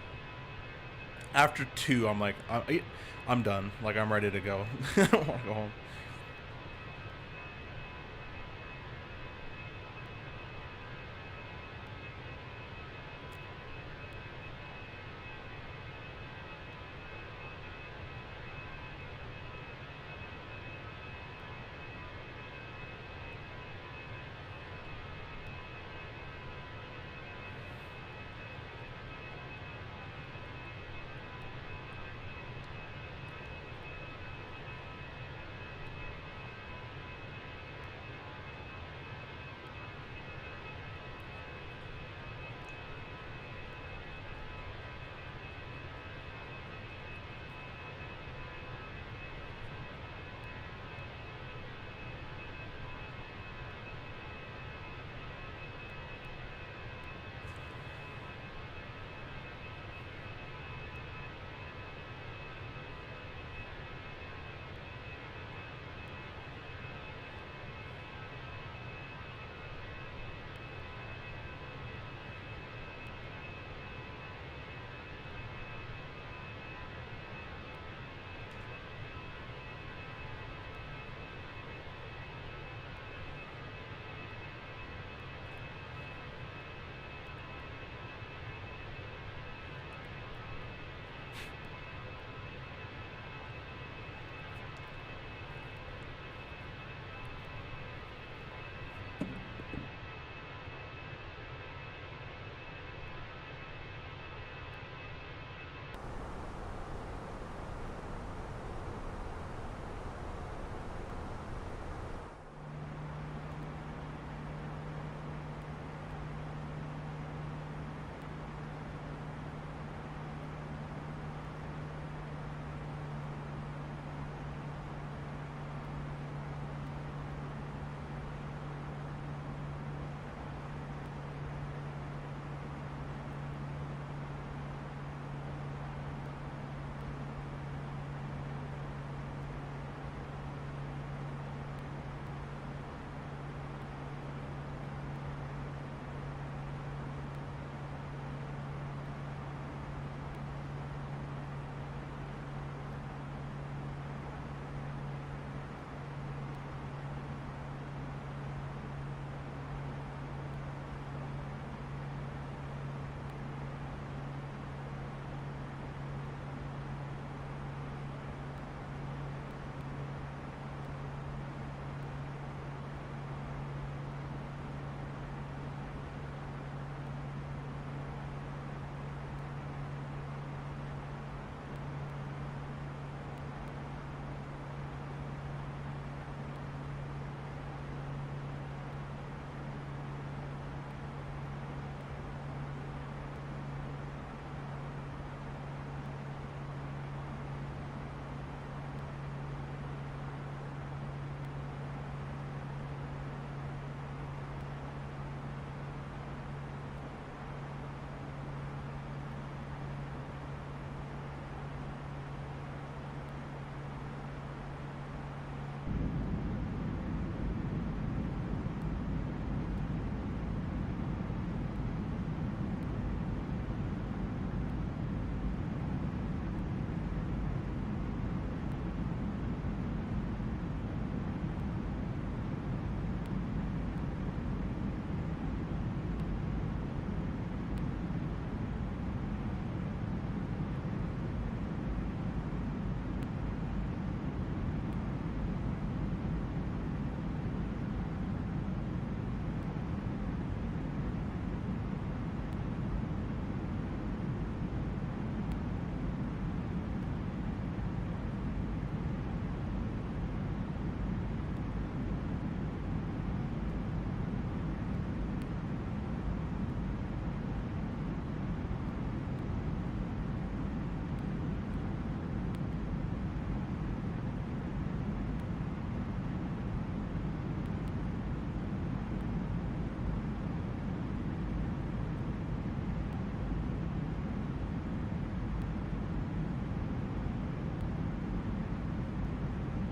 After 2, I'm like, I'm done. Like, I'm ready to go. I don't want to go home.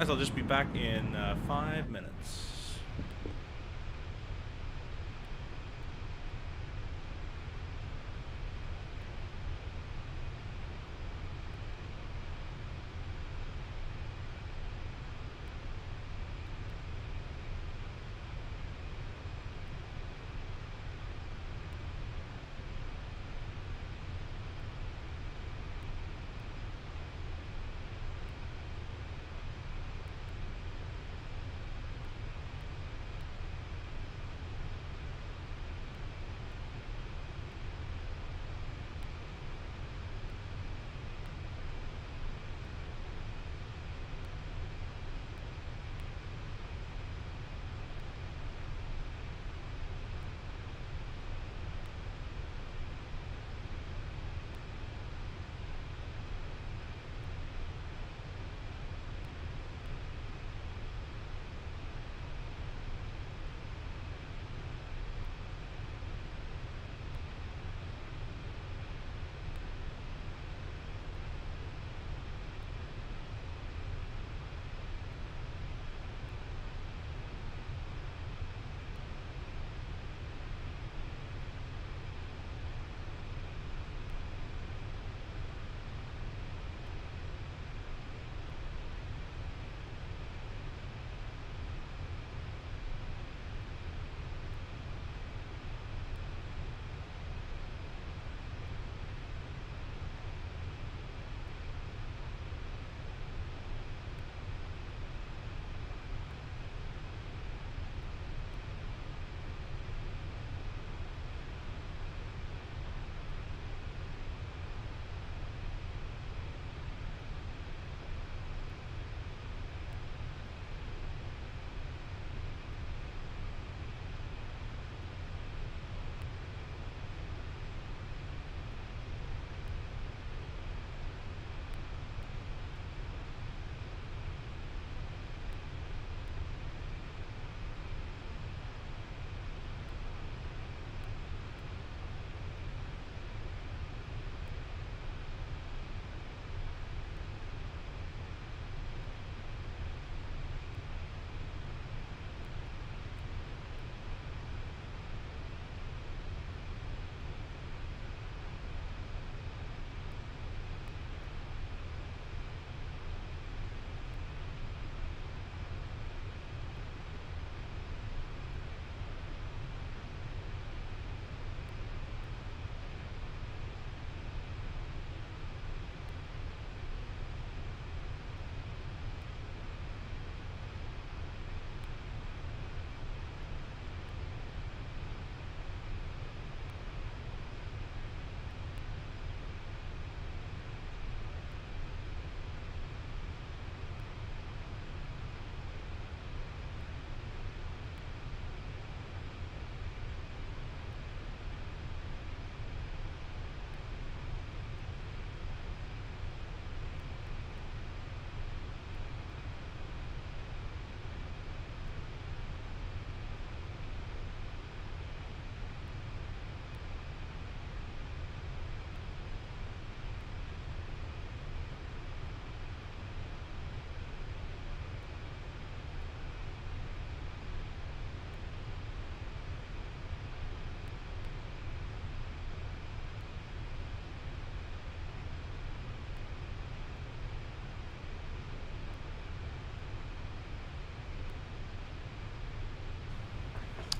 As I'll just be back in 5 minutes.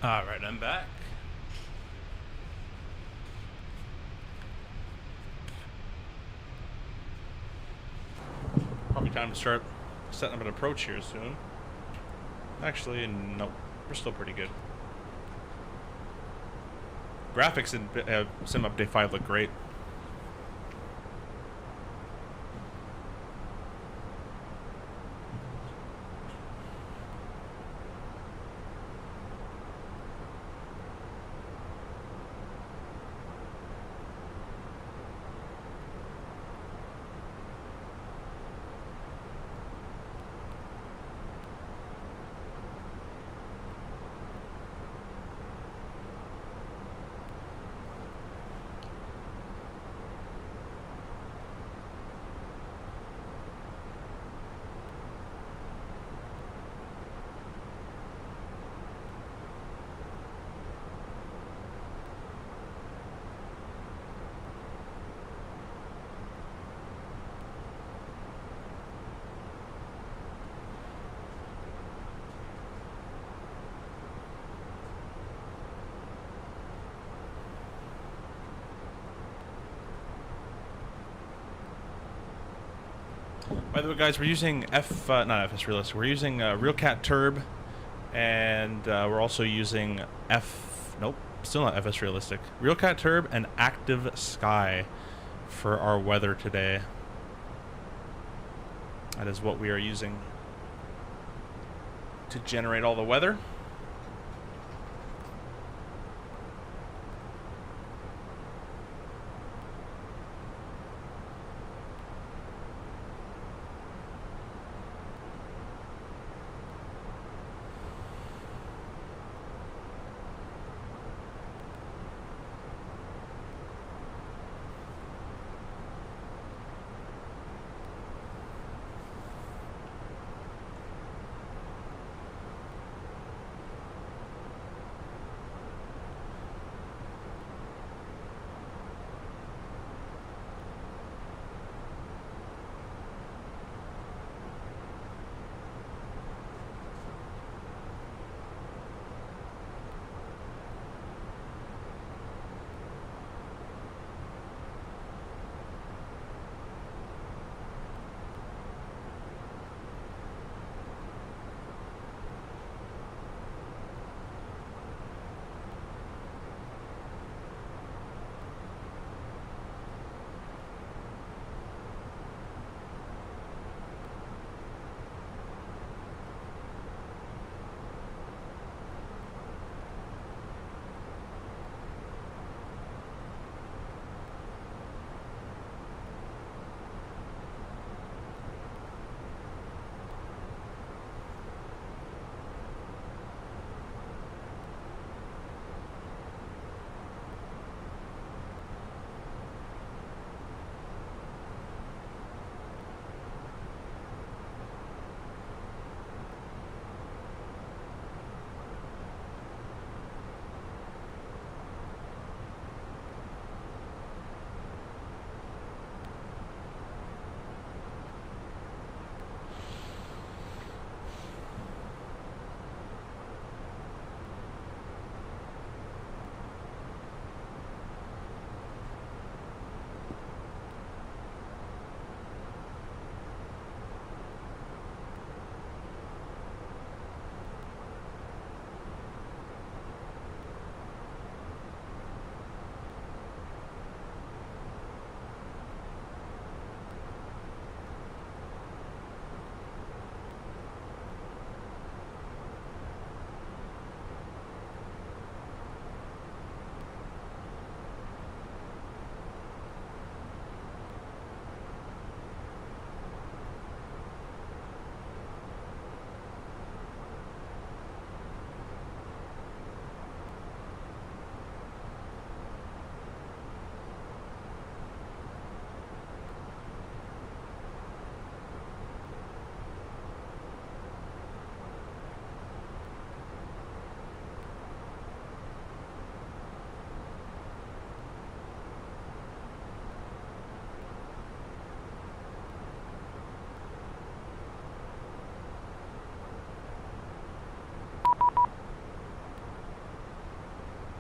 All right, I'm back. Probably time to start setting up an approach here soon. Actually, nope. We're still pretty good. Graphics in Sim Update 5 look great. By the way, guys, we're using not FS Realistic. We're using RealCat Turb, and we're also using nope, still not FS Realistic. RealCat Turb and Active Sky for our weather today. That is what we are using to generate all the weather.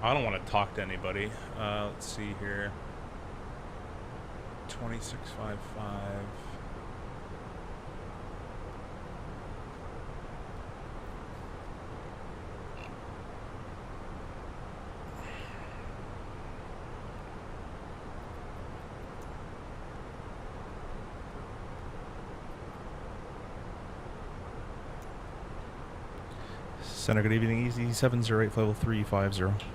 I don't want to talk to anybody. Let's see here. 2655. Center, good evening. Easy 708 level 350.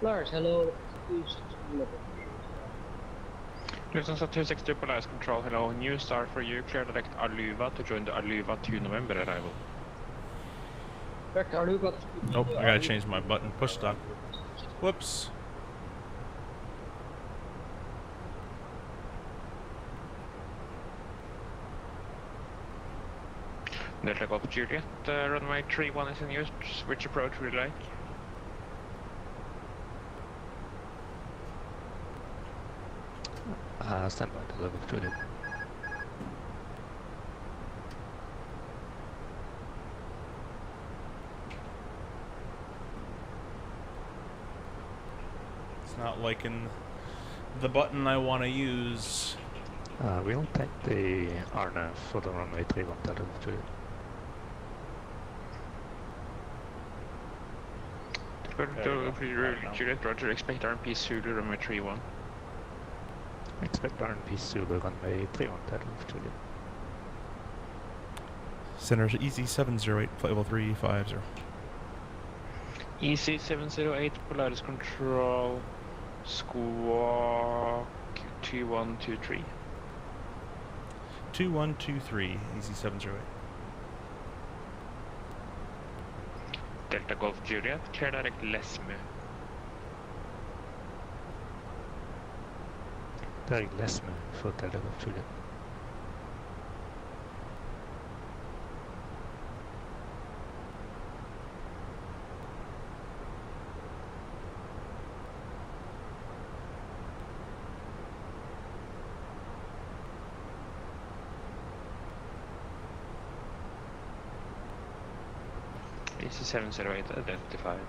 Lars, hello. Lufthansa 260 Polaris Control, hello. New start for you. Clear direct Aluva to join the Aluva 2 November arrival. Direct Aluva. Nope, I gotta change my button. Push stop. Whoops. Delta Golf Juliet, runway 31 is in use. Which approach would you like? Stand by to level 2. It's not liking the button I want to use. We'll take the RNAV for the runway 31 Delta Golf Juliet. Juliet, Roger, expect RMP Zulu, runway 31. Expect RNP Zulu, runway 31 Delta Golf Juliet. Center EZ708, flight level 350. EC708, Polaris Control, Squawk 2123. 2123, EZ708. Delta Golf Juliet, clear direct Lesme. Direct Lesme for Delta Golf Juliet. EC708 identified.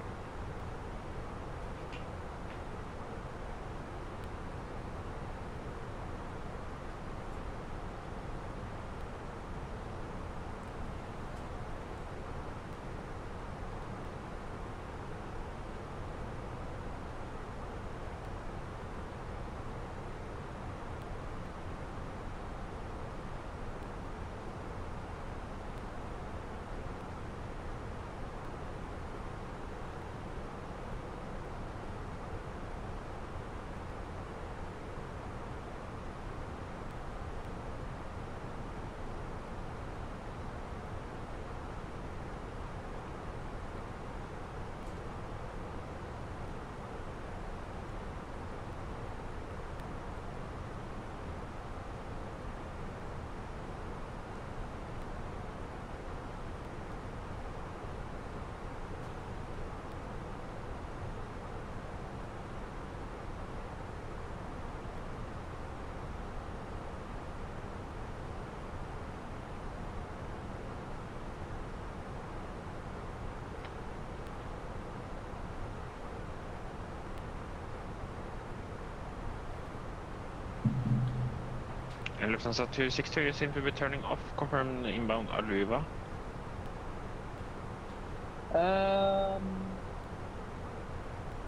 And Lufthansa 262, you seem to be turning off. Confirm inbound Aluva.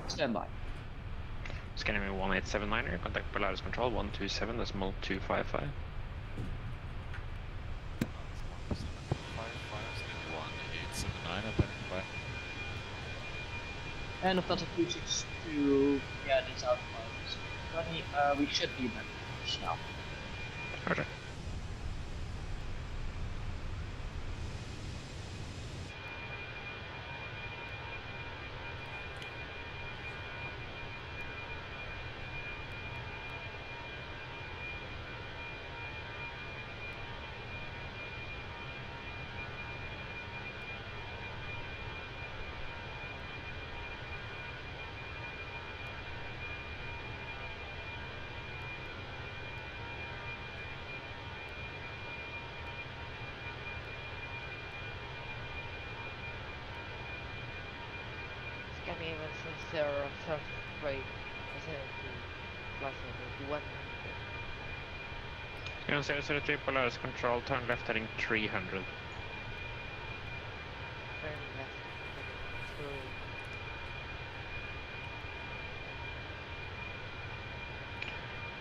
Stand by. Scanning 1879er, contact Polaris Control 127, decimal 255. And Lufthansa 262, yeah, this out of we should be back now. Roger. Scanning Sarah Surf Freight plus 1. Scan 003 Polaris Control, turn left heading 300. Turn left.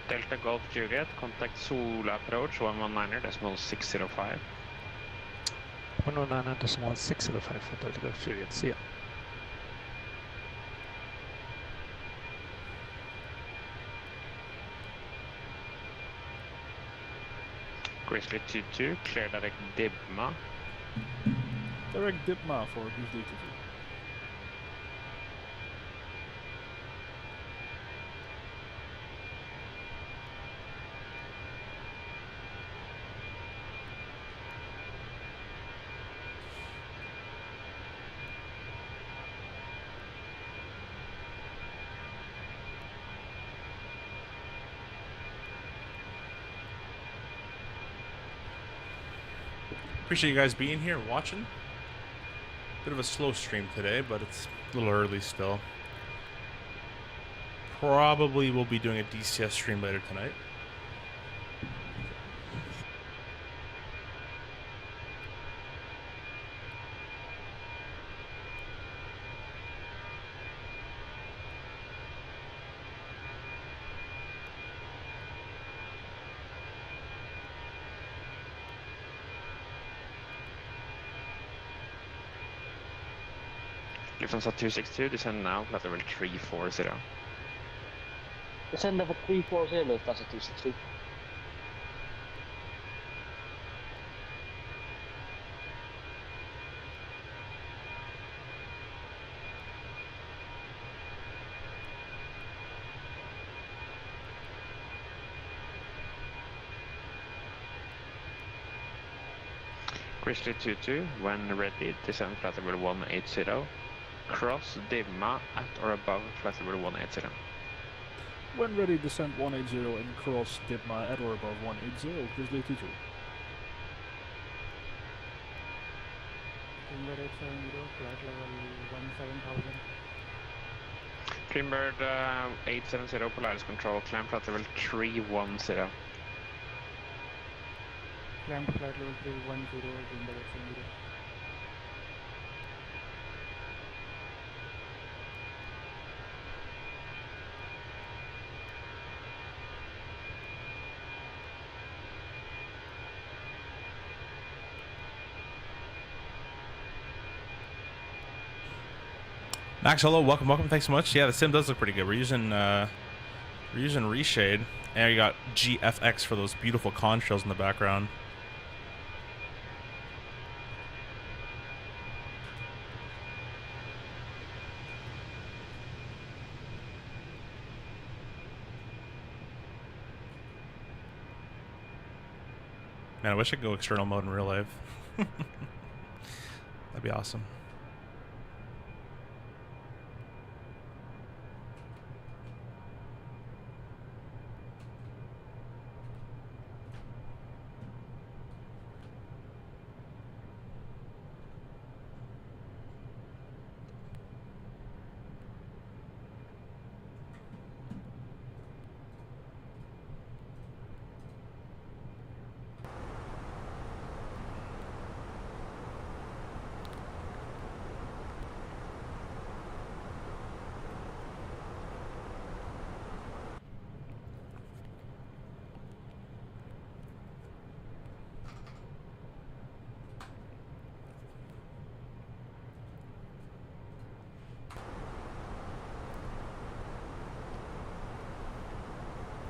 Delta Golf Juliet, contact Sola approach 119er, decimal 605. 119 decimal 605 for Delta Golf Juliet, see ya. Grizzly 22, clear direct Dibma. Direct Dipma for Grizzly 22. Appreciate you guys being here, watching. Bit of a slow stream today, but it's a little early still. probably will be doing a DCS stream later tonight. Lufthansa 262, descend now, flight level 340. Descend level 340, Lufthansa 262. Grizzly 22, when ready, descend flight level 180. Cross Dimma at or above flight level 180. When ready, descent 180 and cross Dipma at or above 180, Grizzly 22. Timber 870, flight level 17000. Dreambird 870, Polaris control, climb flight level 310. Climb to flight level 310, Timber 870. Max, hello, welcome. Thanks so much. Yeah, the sim does look pretty good. We're using reshade, and you got GFX for those beautiful contrails in the background. Man, I wish I could go external mode in real life. That'd be awesome.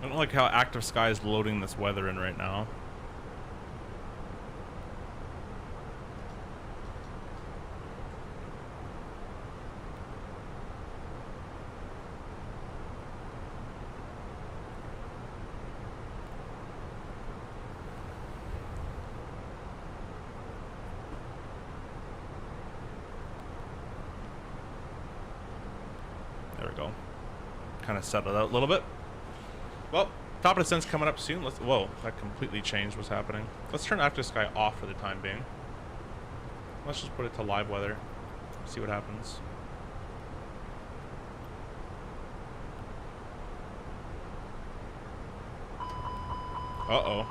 I don't like how Active Sky is loading this weather in right now. There we go. Kind of settled out a little bit. Well, top of descent's coming up soon. Whoa, that completely changed what's happening. Let's turn Active Sky off for the time being. Let's just put it to live weather. See what happens. Uh-oh.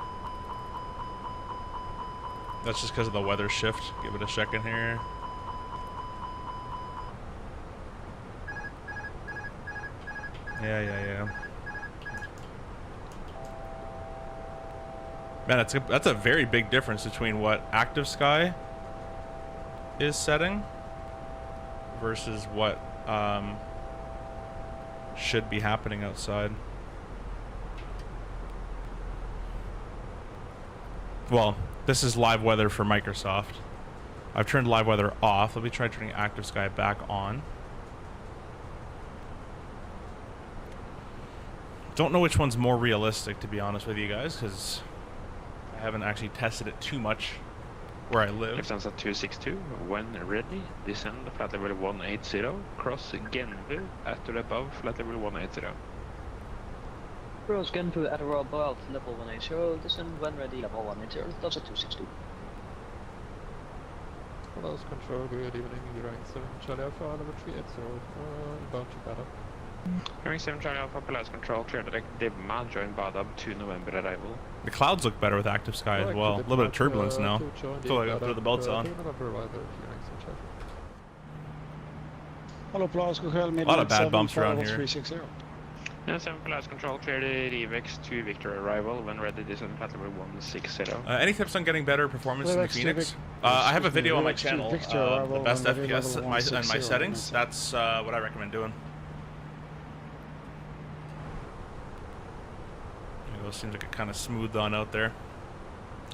That's just because of the weather shift. Give it a second here. Yeah. Man, that's a very big difference between what Active Sky is setting versus what should be happening outside. Well, this is live weather for Microsoft. I've turned live weather off. Let me try turning Active Sky back on. Don't know which one's more realistic, to be honest with you guys, because I haven't actually tested it too much where I live. Lufthansa 262, when ready, descend flight level 180, cross Genvu at or above flight level 180. Cross Genvu at or above level 180, descend when ready, level 180, Lufthansa 262. Polaris control, good evening, you're 7 Charlie Alpha, level 380, about to better. Hearing 7 Charlie Alpha, Polaris Control, clear direct Dimma, join Badab, 2 November arrival. The clouds look better with active sky as well. A little bit of turbulence now. Feel like I throw the belts on. Hello, Polaris Control, A lot of bad bumps around here. 360. And 7 Polaris Control, clear the Revex, 2 Victor arrival, when ready, descend flight level 160. Any tips on getting better performance in the Phoenix? I have a video on my channel, the best FPS and my settings. That's what I recommend doing. It seems like it kind of smoothed on out there.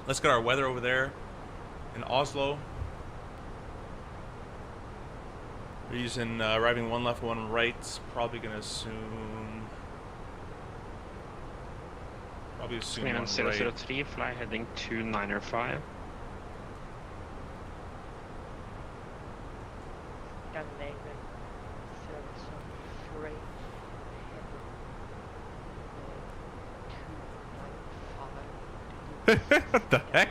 Let's get our weather over there in Oslo. We're using arriving 1 left, 1 right. Probably gonna assume 1 right. 003, fly heading 295. What the heck?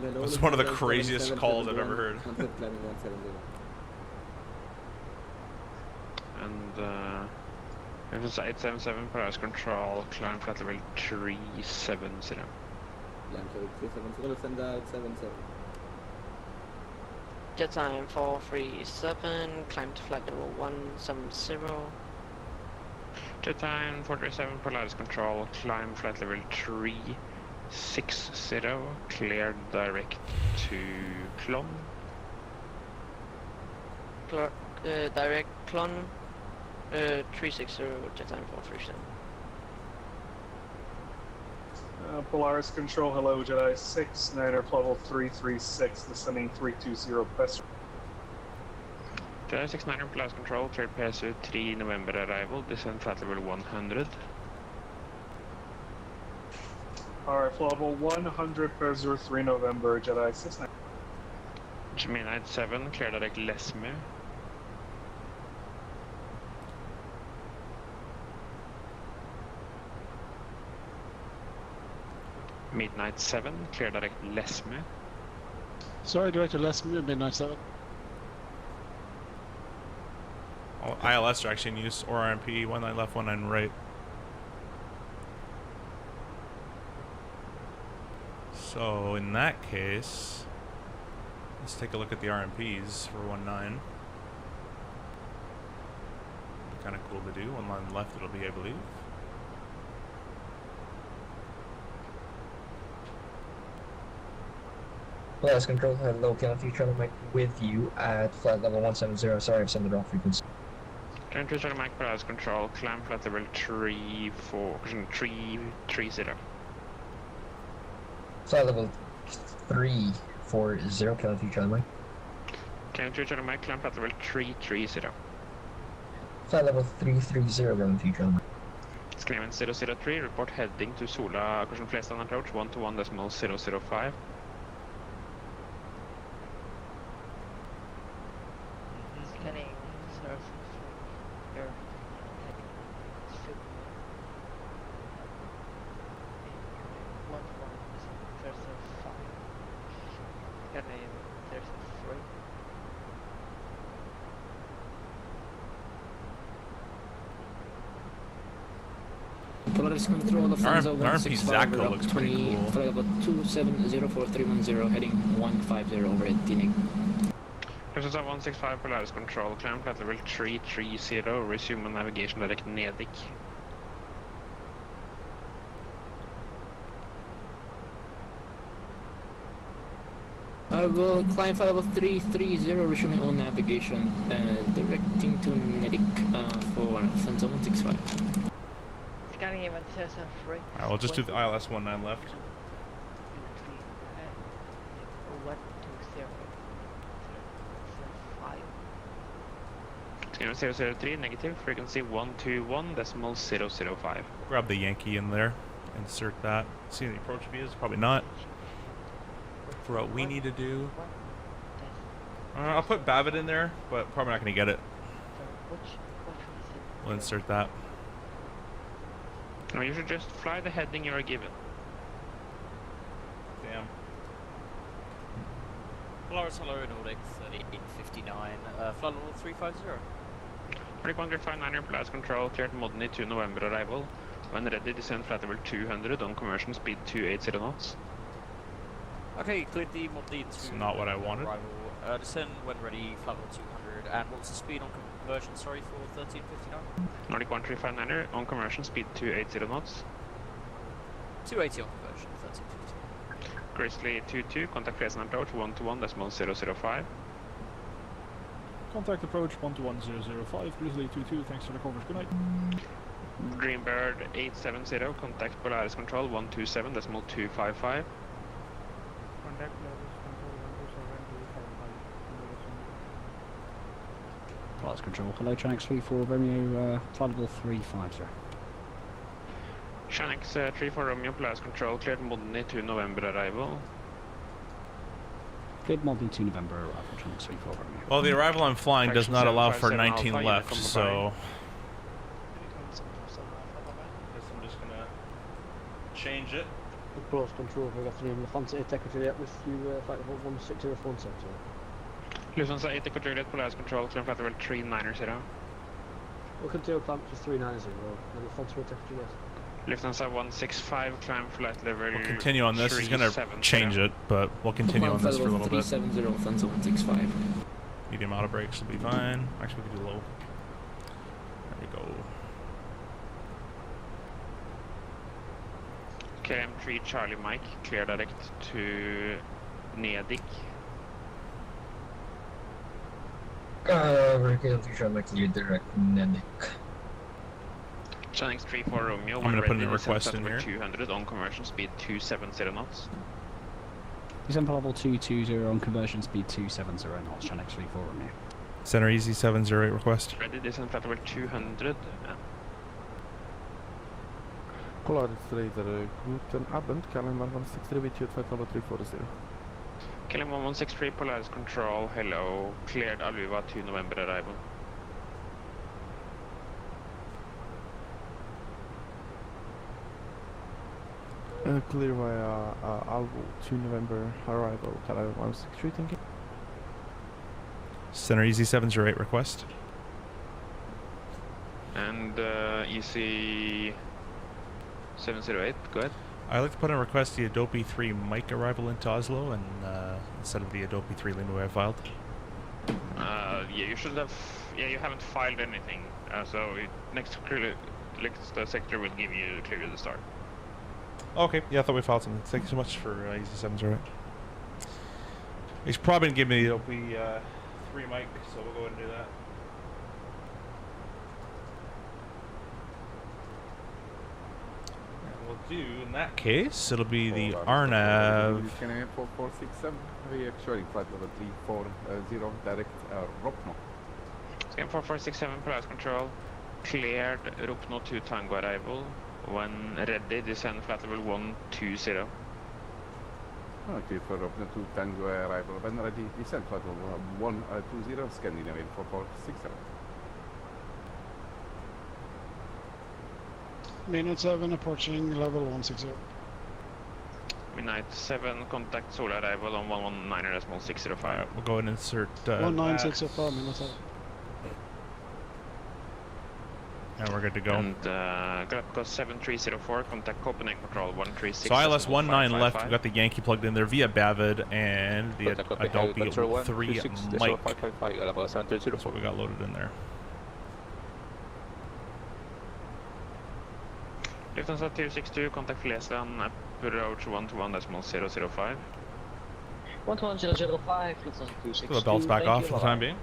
That's one of the craziest calls I've ever heard. And it was 877 Polaris Control, climb flight level 370. Jet time 437, climb to flight level 170. Jet time 437 Polaris Control, climb flight level 360, clear direct to Klon. Direct Klon, 360, jet time 437. Polaris Control, hello, Jedi 6, Niner level 336, descending 320, best. Jedi 6 Niner Polaris Control, clear PSU 3 November arrival, descend flight level 100. Alright, level 100, PSU 3 November, Jedi 6 9. Gemini 7, clear direct Lesmu. Midnight 7, clear direct Lesmu. Sorry, Director, Lesmu, Midnight 7. All ILS are actually in use, or RMP, 19 left, 19 right. So in that case, let's take a look at the RMPs for 19. Kind of cool to do. 1 line left it'll be, I believe. Polaris Control, hello, can I try to make with you at flight level 170? Sorry, I've sent the wrong frequency. Turn to Charlie Mike Polaris Control, climb flight level 330. Flight level 340, can I try to make? Climb to Charlie Mike, climb flight level 330. Flight level 330, can I try to make? Clement 003, report heading to Sola, caution flight standard approach 121.005. Scanning surface here. Scanning 33. Polaris Control, Lufthansa 165 looks pretty cool. Flight level 2704310, heading 150 over at Tinig. Lufthansa 165 Polaris Control, climb flight level 330, resume navigation direct Nedik. I will climb flight level 330, resuming on navigation, directing to Nedik for Lufthansa 165. Scanning even 003. Alright, we'll just do the ILS 19 left. 120. 003, negative, frequency 121.005. Grab the Yankee in there, insert that. See the approach views? Probably not. For what we need to do. I'll put Babbitt in there, but probably not going to get it. We'll insert that. No, you should just fly the heading you are given. Damn. Polaris Hello Nordic 3859, flight level 350. Nordic 1359, Polaris Control, cleared Modny 2 November arrival. When ready, descend flight level 200 on conversion speed 280 knots. Okay, cleared the Modny 2 It's not what I wanted. arrival. Descend when ready, flight level 200. And what's the speed on conversion, sorry, for 1359? Nordic 1359, on conversion speed 280 knots. 280 on conversion, 1359. Grizzly 22, contact phase and approach 121.005. Contact approach 121.005, Grizzly 22, thanks for the coverage, good night. Greenbird 870, contact Polaris Control 127.255. Contact Polaris Control 127 Polaris Control, hello, Chanex 34 Romeo, flight level 350. Chanex 34 Romeo, Polaris Control, cleared Modny 2 November arrival. Cleared Modny 2 November arrival, Chanex 34 Romeo. Well, the arrival I'm flying does not allow for 19 Alpha, left, Uniform so... Guess I'm just gonna change it. Polaris Control, good afternoon. Lufthansa ATEC Juliet with you, flight level 16047. Lufthansa 80 Juliet, Polaris Control, cleared flight level 390. Welcome to climb to 390, Lufthansa ATEC Juliet. Lufthansa 165, climb flight level. We'll continue on this. He's gonna change it, but we'll continue on this for a little bit. 370, Lufthansa 165. Medium auto brakes will be fine. Actually, we could do low. There we go. KM3 Charlie Mike, clear direct to Nedic. We're going to try to lead direct Nedic. Chanex 34 Romeo, I'm gonna put in a ready, request descent in here. 200 on conversion speed 270 knots. Descend level 220 on conversion speed 270 knots, Chanex 34 Romeo. Center Easy 708 request. Ready, descent flight level 200. Polaris Raider, guten Abend, Kalem 163 with you, flight level 340. KLM 1163, Polaris Control, hello, cleared Aluva 2 November arrival. Clear via Alvo 2 November arrival, Kalem 163, thank you. Center Easy 708 request. And EC 708, go ahead. I'd like to put in a request the Adobe 3 mic arrival into Oslo and instead of the Adobe 3 Lima I filed. Yeah, you should have. Yeah, you haven't filed anything, so next sector will give you clear to start. Okay, yeah, I thought we filed something. Thank you so much for Easy 708. He's probably gonna give me the Adobe 3 mic, so we'll go ahead and do that. And we'll do, in that case, it'll be the Arnav. 4467, we actually flight level 340, direct Ropno. Scan 4467, Polaris Control, cleared Ropno 2 Tango arrival. When ready, descend flight level 120. Okay, for Ropno 2 Tango arrival. When ready, descend flight level 120, Scandinavian 4467. Midnight 7 approaching level 160. Midnight 7, contact Solar arrival on 119.605. We'll go ahead and insert 19605, Midnight 7. And we're good to go. And Galapagos 7304, contact Copenhagen Control 136. So ILS 19 left, we've got the Yankee plugged in there via Bavid and the Adobe 3 mic. That's what we got loaded in there. Lufthansa 262, contact Flesland, approach 121.005. 121.005, Lufthansa 262. The belts back off for the time being.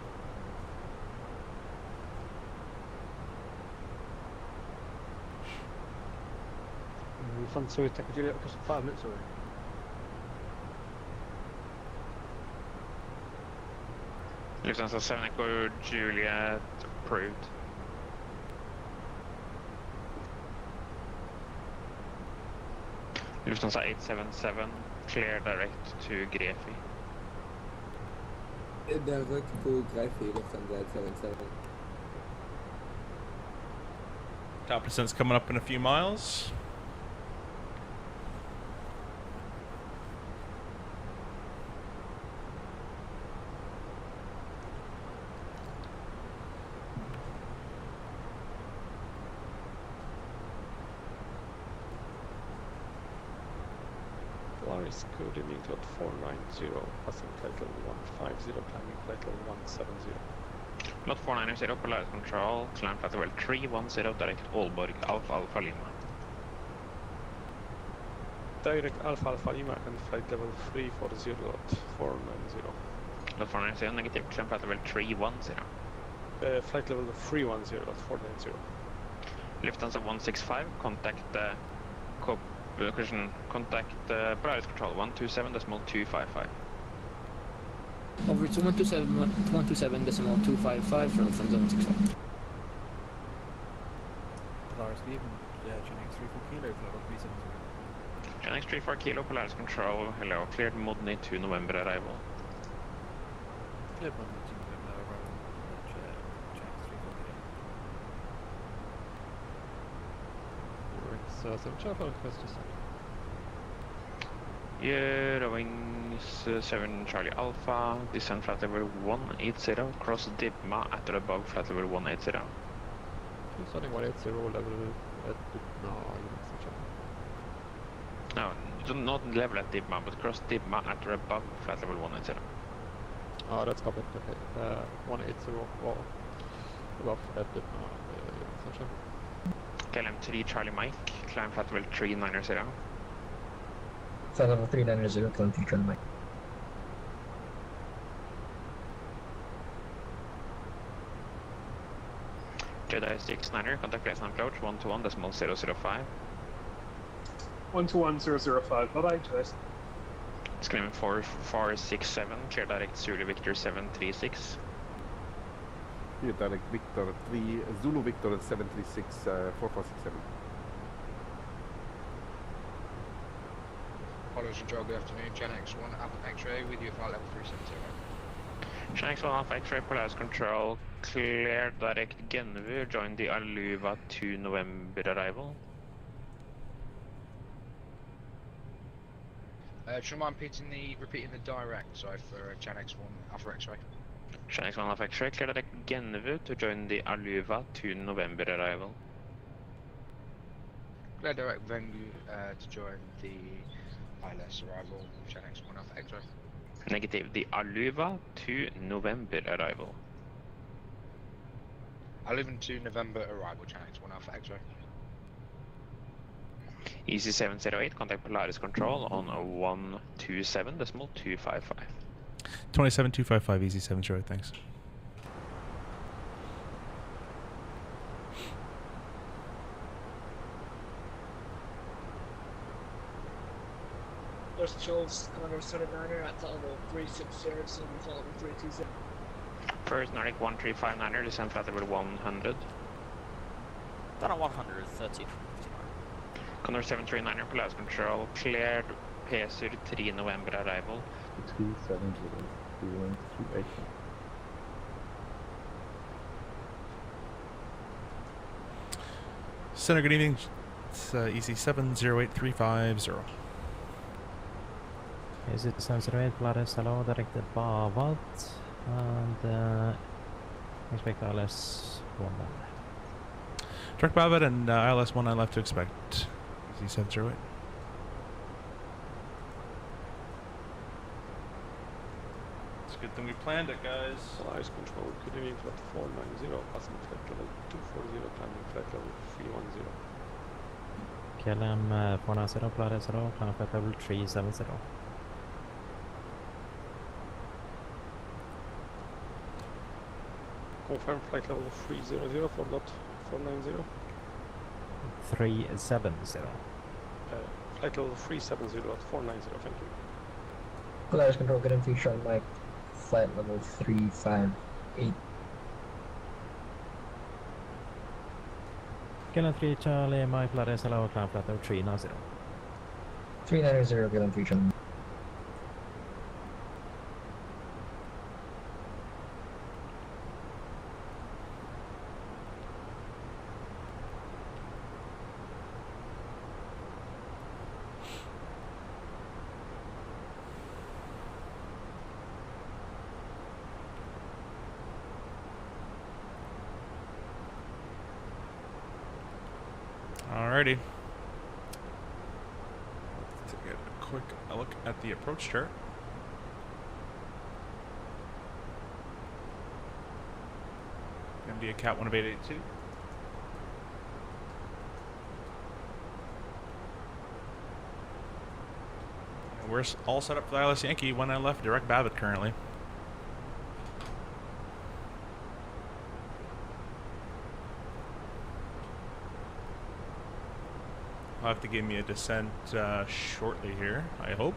Lufthansa ATEC Juliet, because 5 minutes away. Lufthansa 7 Echo Juliet, approved. Lufthansa 877, clear direct to Grefi. Direct to Grefi, Lufthansa 877. Top descent's coming up in a few miles. Polaris, good evening to 490, passing flight level 150, climbing flight level 170. Lot 490, Polaris Control, climb flight level 310, direct Aalborg, Alpha Alpha Lima. Direct Alpha Alpha Lima and flight level 340 at 490. Lot 490, negative, climb flight level 310. Flight level 310 at 490. Lufthansa 165, contact Polaris Control 127.255. Over to 127.255 from Lufthansa 165. Polaris Beacon, Chinese 34 kilo, flight level 370. Chinese 34 kilo, Polaris Control, hello, cleared Modney to November arrival. Cleared Modney to November arrival, Chinese 34 kilo. Simworkshop, request to send. Eurowings 7 Charlie Alpha, descend flight level 180, cross Dibma at or above flight level 180. Starting 180, level at no, No, not level at Dibma, but cross Dibma at or above flight level 180. Oh, that's covered, okay. 180, well, above at Dibma, KLM 3 Charlie Mike, climb flight level 390. Flight level 390, climb 3 Charlie Mike. Jedi 69er, contact place and approach 121.005. 121.005, bye bye, Jedi. Screaming 4467, clear direct Zulu Victor 736. Here, direct Victor 3, Zulu Victor 736, 4467. Polaris Control, good afternoon. Gen X1 Alpha X-ray with you at flight level 370. Gen X1 Alpha X-ray, Polaris Control, clear direct Genvu, join the Aluva to November arrival. Do you mind repeating the direct, sorry, for Gen X1 Alpha X-ray? Gen X1 Alpha X-ray, clear direct Genvu to join the Aluva to November arrival. Clear direct venue to join the ILS arrival, Gen X1 Alpha X-ray. Negative, the Aluva to November arrival. Aluva to November arrival, Gen X1 Alpha X-ray. EC708, contact Polaris Control on 127.255. 27255, easy 708, thanks. There's Charles Connor 79er at level 360 and level 320. First Nordic 1359er, descend flight level 100. Down at 100, 13. Condor 739er, Polaris Control, cleared PSUR 3 November arrival. 370, 380. Center, good evening. It's EC708350. Is it 708 Polaris, hello, directed Bavad, and expect ILS 11. Direct Bavad and ILS 19 left to expect. EC708. It's a good thing we planned it, guys. Polaris Control, good evening, flight 490, passing flight level 240, climbing flight level 310. KLM 490, Polaris, hello, climb flight level 370. Confirm flight level 300 for lot 490. 370. Flight level 370 at 490, thank you. Polaris Control, good and 3 Charlie Mike. Flight level 358. KLM 3 Charlie, Mike Polaris, hello, climb flight level 390. 390, good and 3 Charlie Mike. Alrighty. Take a quick look at the approach chart. Gonna be a Cat 1 of 882. And we're all set up for the ILS Yankee. 19 left, direct Babbitt currently. I'll have to give me a descent shortly here, I hope.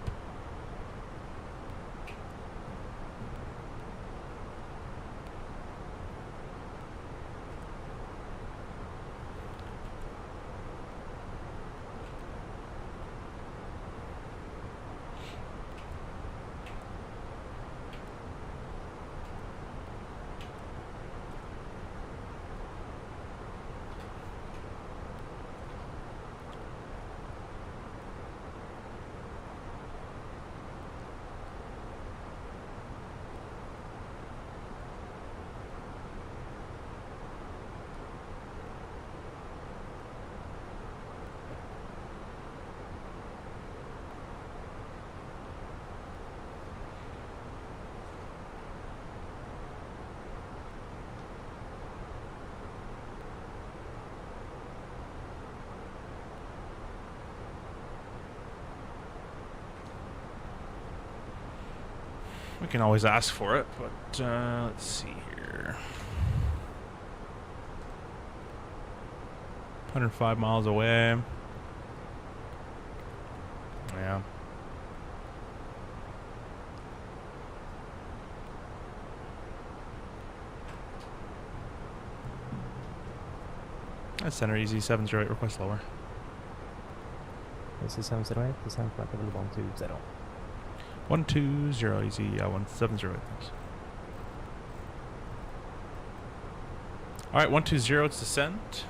We can always ask for it, but let's see here. 105 miles away. Yeah. That's center easy 708, request lower. This is 708, descent flight level 120. 120 easy, 1708, thanks. Alright, 120, it's descent.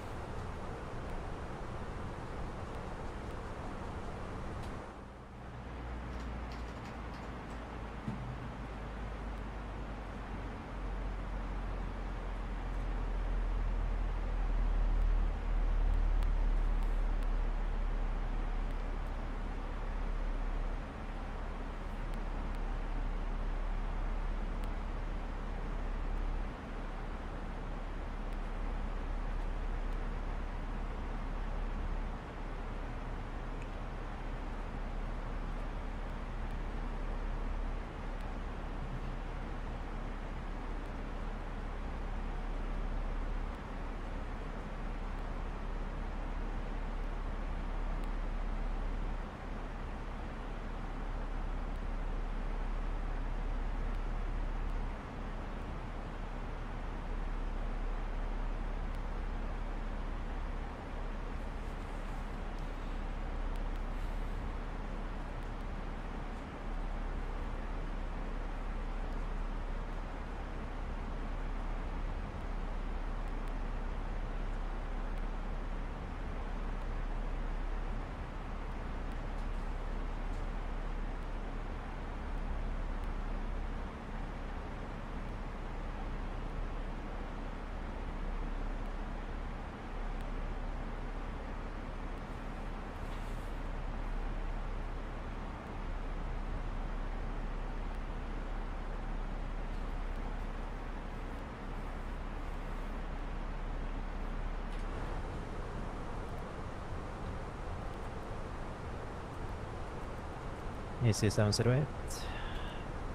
EC 708.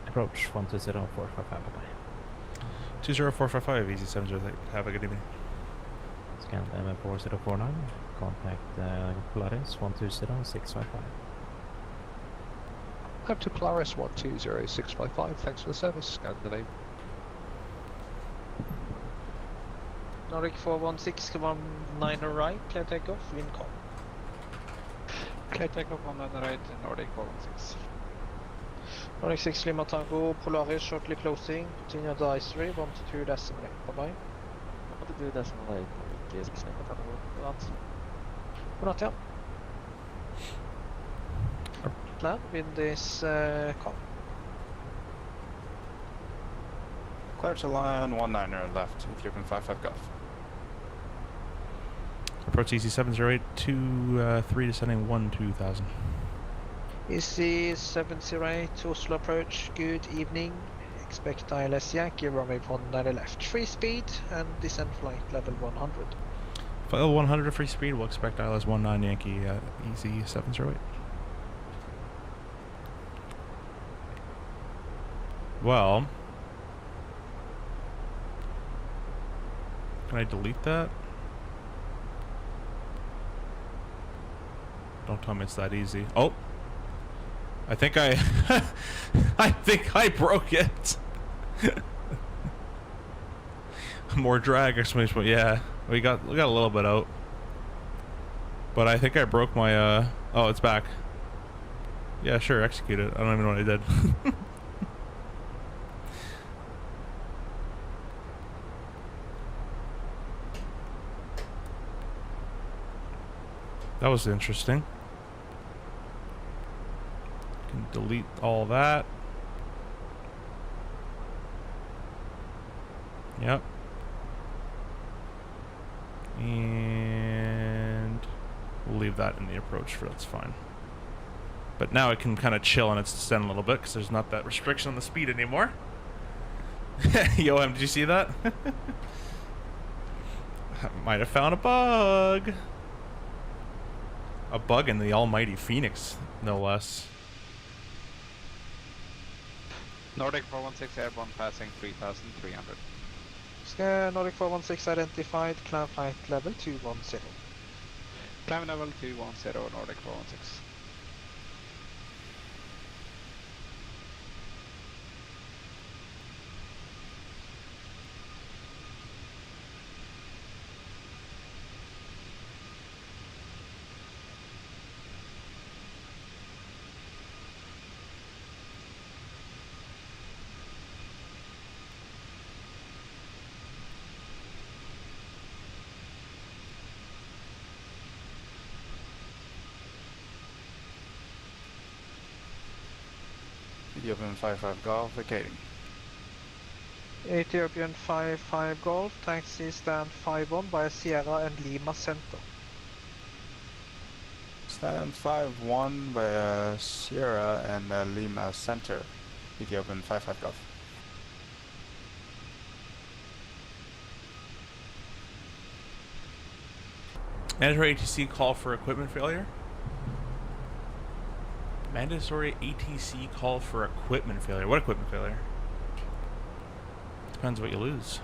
Approach 120455, bye-bye. 20455, easy 708. Have a good evening. Scan MM4049. Contact Polaris 120655. Up to Polaris 120655. Thanks for the service. Scan the name. Nordic 416, 19 right, clear takeoff, wind calm. Clear takeoff on the right, Nordic 416. Nordic 6 Lima Tango, Polaris shortly closing, continue the ice ray, 122 decimal 8, bye bye. 122 decimal 8, Nordic 6 Lima Tango, godnatt. Godnatt, ja. Land, wind is calm. Clear to line 19er left, Ethiopian 55 Golf. Approach easy 708, 23 descending 12000. Easy 708 Oslo approach, good evening. Expect ILS Yankee runway 19 left. Free speed and descent flight level 100. Level 100 free speed, we'll expect ILS 19 Yankee easy 708. Well, can I delete that? Don't tell me it's that easy. Oh, I think I think I broke it. More drag exclamation point. Yeah, we got a little bit out, but I think I broke my oh, it's back. Yeah, sure, execute it. I don't even know what I did. That was interesting. Can delete all that. Yep. And we'll leave that in the approach for that's fine. But now it can kind of chill on its descent a little bit because there's not that restriction on the speed anymore. Yo, did you see that? Might have found a bug. A bug in the almighty Fenix, no less. Nordic 416 airborne passing 3,300. Nordic 416 identified, climb flight level 210. Climb level 210, Nordic 416. Ethiopian 55 Golf vacating. Ethiopian 55 Golf, taxi stand 51 by Sierra and Lima Center. Stand 5-1 by Sierra and Lima Center. Ethiopian 55 Golf. Mandatory ATC call for equipment failure. Mandatory ATC call for equipment failure. What equipment failure? Depends what you lose.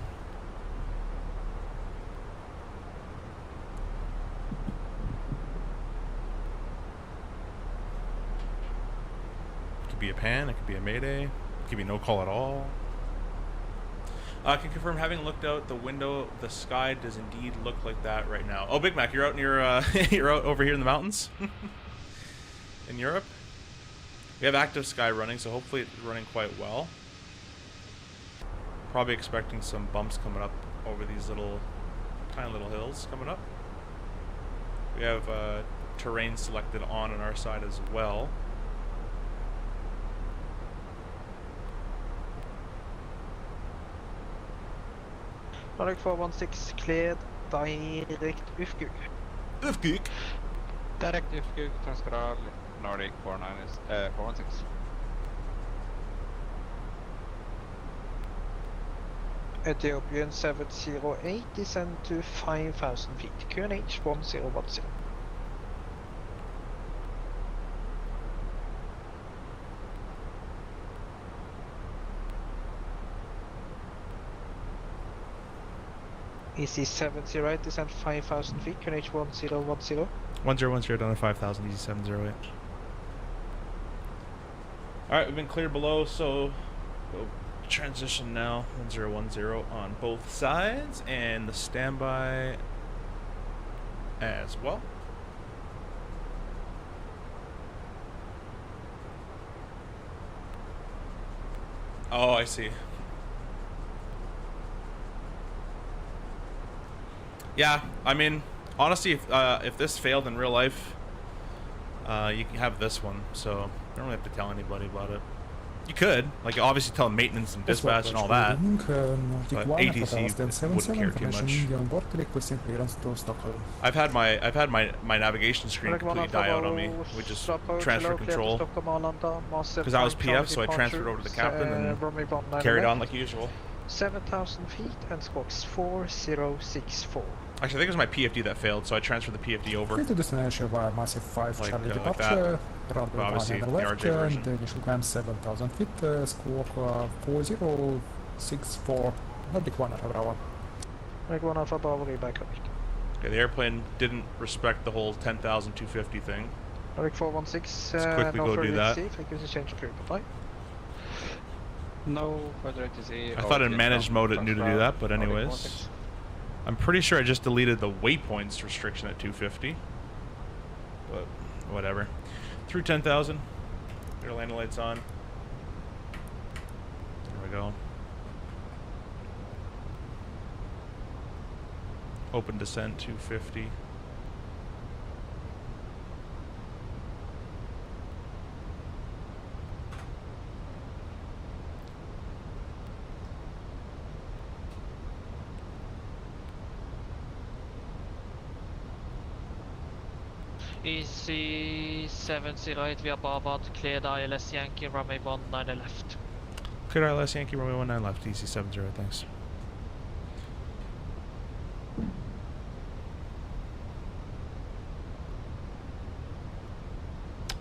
It could be a pan, it could be a mayday, it could be no call at all. I can confirm, having looked out the window, the sky does indeed look like that right now. Oh, Big Mac, you're out near, you're out over here in the mountains? In Europe? We have active sky running, so hopefully it's running quite well. Probably expecting some bumps coming up over these little, tiny little hills coming up. We have terrain selected on our side as well. Nordic 416 cleared, direct Ufguk. Ufguk? Direct Ufguk, Transkral, Nordic 416. Ethiopian 708 descend to 5,000 feet, QNH 1010. EC 708 descend 5,000 feet, QNH 1010. 1010 down to 5,000, easy 708. Alright, we've been cleared below, so we'll transition now. 1010 on both sides, and the standby as well. Oh, I see. Yeah, I mean, honestly, if this failed in real life, you can have this one, so I don't really have to tell anybody about it. You could, like, obviously tell maintenance and dispatch and all that, but ATC wouldn't care too much. I've had my navigation screen completely die out on me. We just transfer control because I was PF, so I transferred over to the captain and carried on like usual. 7,000 feet and squawks 4064. Actually, I think it was my PFD that failed, so I transferred the PFD over. To destination via massive 5 like, Charlie like departure, that. runway Obviously, 1 the left, RJ and version. the initial climb 7,000 feet, squawk 4064, Nordic 1 Alpha Bravo. Nordic 1 Alpha Bravo, back up. Okay, the airplane didn't respect the whole 10,250 thing. Nordic 416, let's quickly go do that. Thank you, change of crew, bye. No further ATC. I thought in managed mode it knew to do that, but anyways. I'm pretty sure I just deleted the waypoints restriction at 250. But whatever. Through 10,000. Get our landing lights on. There we go. Open descent 250. EC708 via Barbad, cleared ILS Yankee, runway 19 left. Cleared ILS Yankee, runway 19 left, EC70, thanks.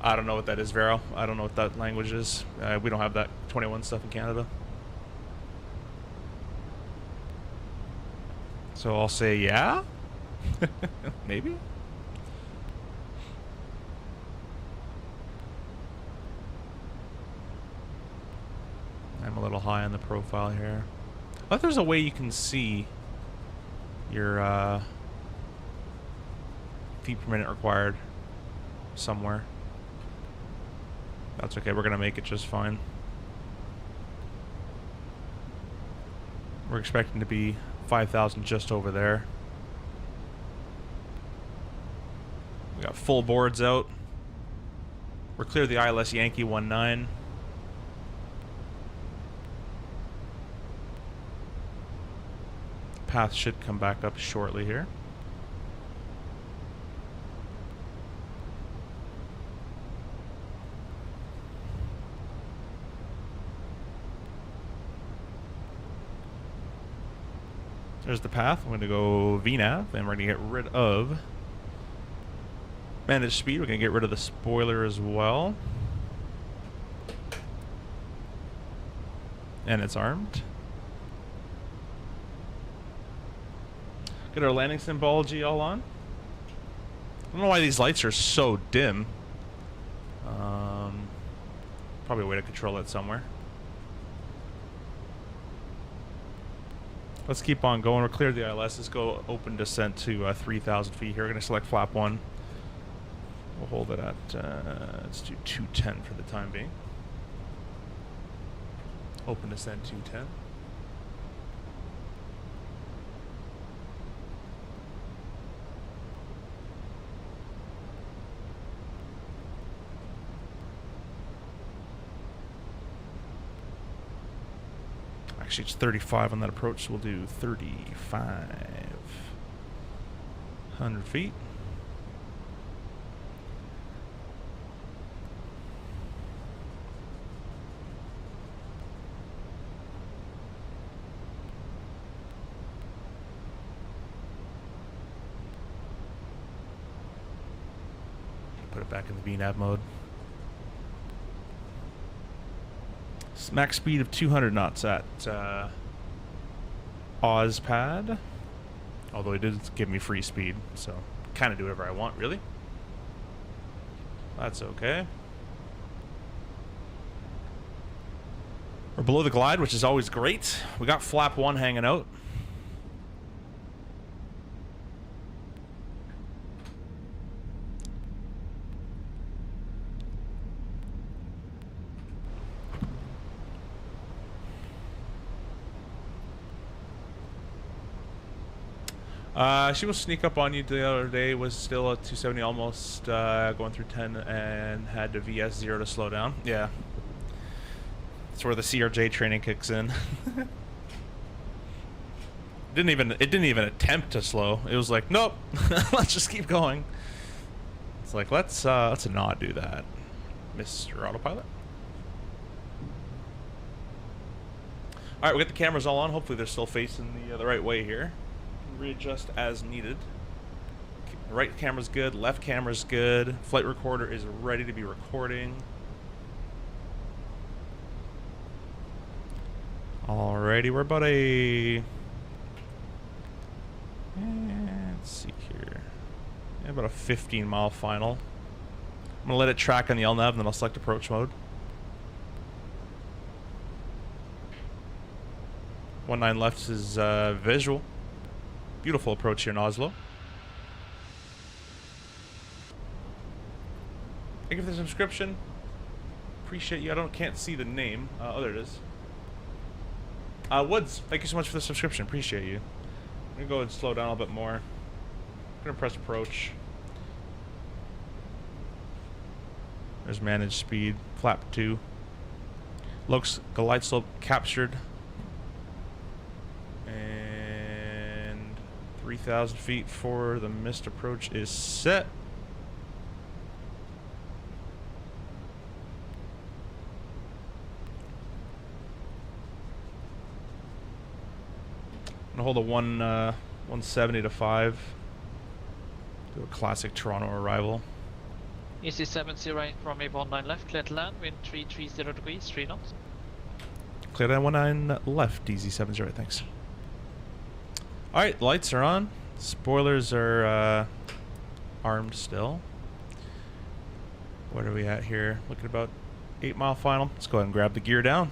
I don't know what that is, Vero. I don't know what that language is. We don't have that 21 stuff in Canada. So I'll say yeah? Maybe? I'm a little high on the profile here. I thought there's a way you can see your feet per minute required somewhere. That's okay, we're gonna make it just fine. We're expecting to be 5,000 just over there. We got full boards out. We're clear of the ILS Yankee 19. Path should come back up shortly here. There's the path. I'm going to go VNAV, and we're going to get rid of managed speed. We're going to get rid of the spoiler as well. And it's armed. Get our landing symbology all on. I don't know why these lights are so dim. Probably a way to control it somewhere. Let's keep on going. We're clear of the ILS. Let's go open descent to 3,000 feet here. We're going to select flap 1. We'll hold it at, let's do 210 for the time being. Open descent 210. Actually, it's 35 on that approach, so we'll do 3,500 feet. Put it back in the VNAV mode. Max speed of 200 knots at Ozpad. Although it did give me free speed, so kind of do whatever I want, really. That's okay. We're below the glide, which is always great. We got flap 1 hanging out. She will sneak up on you the other day, was still at 270 almost, going through 10 and had to VS 0 to slow down. Yeah. That's where the CRJ training kicks in. It didn't even attempt to slow. It was like, nope, let's just keep going. It's like, let's not do that, Mr. Autopilot. All right, we got the cameras all on. Hopefully they're still facing the right way here. Readjust as needed. Right camera's good, left camera's good. Flight recorder is ready to be recording. Alrighty, we're about a... let's see here. Yeah, about a 15-mile final. I'm gonna let it track on the LNAV and then I'll select approach mode. 19 left is visual. Beautiful approach here in Oslo. Thank you for the subscription. Appreciate you. Can't see the name. Oh, there it is. Woods, thank you so much for the subscription. Appreciate you. I'm gonna go and slow down a little bit more. I'm gonna press approach. There's managed speed. Flap 2. Looks glide slope captured. And 3,000 feet for the missed approach is set. I'm gonna hold a 170 to 5. Do a classic Toronto arrival. Easy 70 right, runway 19 left, clear to land, wind 330 degrees, 3 knots. Clear to 19 left, easy 70 right, thanks. Alright, lights are on. Spoilers are armed still. What are we at here? Looking at about 8-mile final. Let's go ahead and grab the gear down.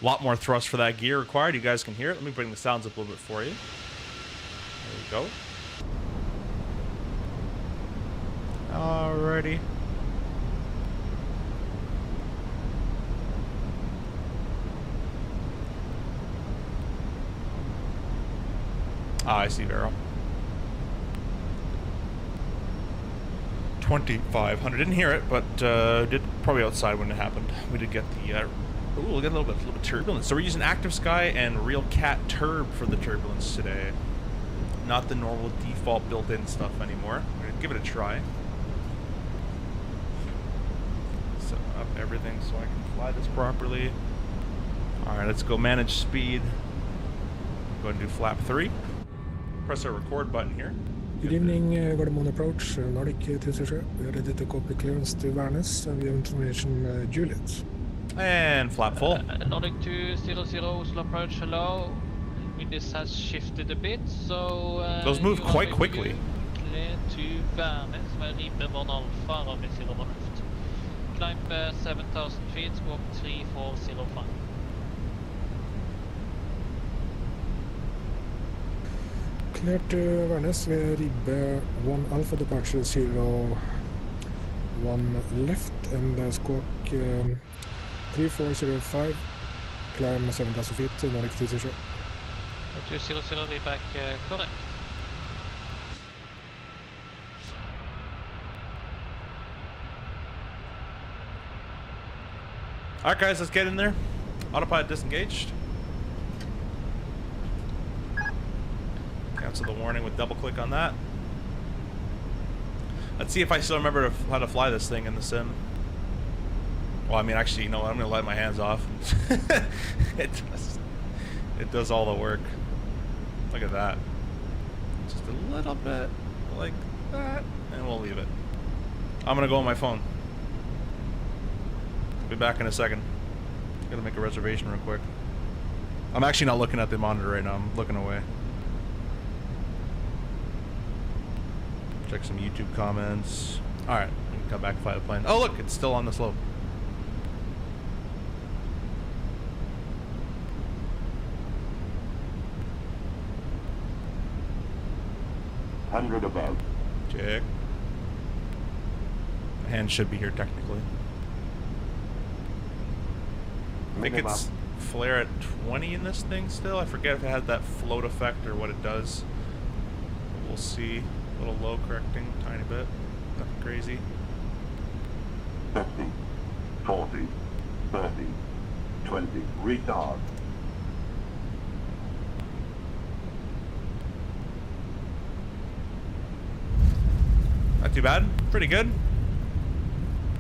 A lot more thrust for that gear required. You guys can hear it. Let me bring the sounds up a little bit for you. There we go. Alrighty. Ah, I see Vero. 2,500. Didn't hear it, but did probably outside when it happened. We did get the ooh, we'll get a little bit of turbulence. So we're using Active Sky and Real Cat Turb for the turbulence today. Not the normal default built-in stuff anymore. We're gonna give it a try. Set up everything so I can fly this properly. Alright, let's go manage speed. Go ahead and do flap 3. Press our record button here. Good evening, Gardermoen approach, Nordic 237. We are ready to copy clearance to Varnes, and we have information Juliet. And flap full. Nordic 200, Oslo approach, hello. Wind has shifted a bit, so... those move quite quickly. Clear to Varnes, med Ribe 1 Alpha, runway 0 left. Climb 7,000 feet, squawk 3405. Clear to Varnes, Ribe 1 Alpha, departure 01 left, and squawk 3405, climb 7,000 feet, Nordic 200. 200, be back, correct. Alright guys, let's get in there. Autopilot disengaged. Cancel the warning with double click on that. Let's see if I still remember how to fly this thing in the sim. Well, I mean, actually, you know what? I'm gonna let my hands off. It does all the work. Look at that. Just a little bit like that, and we'll leave it. I'm gonna go on my phone. Be back in a second. Gotta make a reservation real quick. I'm actually not looking at the monitor right now. I'm looking away. Check some YouTube comments. Alright, we can come back and fly the plane. Oh look, it's still on the slope. $100 above. Check. My hand should be here technically. I think it's flare at 20 in this thing still. I forget if it had that float effect or what it does. We'll see. A little low correcting, tiny bit. Nothing crazy. 50, 40, 30, 20, retard. Not too bad. Pretty good.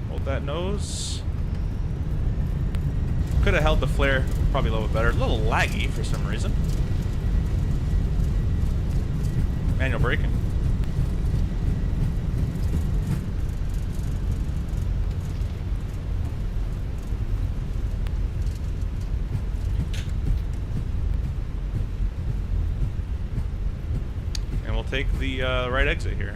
Hold that nose. Could have held the flare probably a little bit better. A little laggy for some reason. Manual braking. And we'll take the right exit here.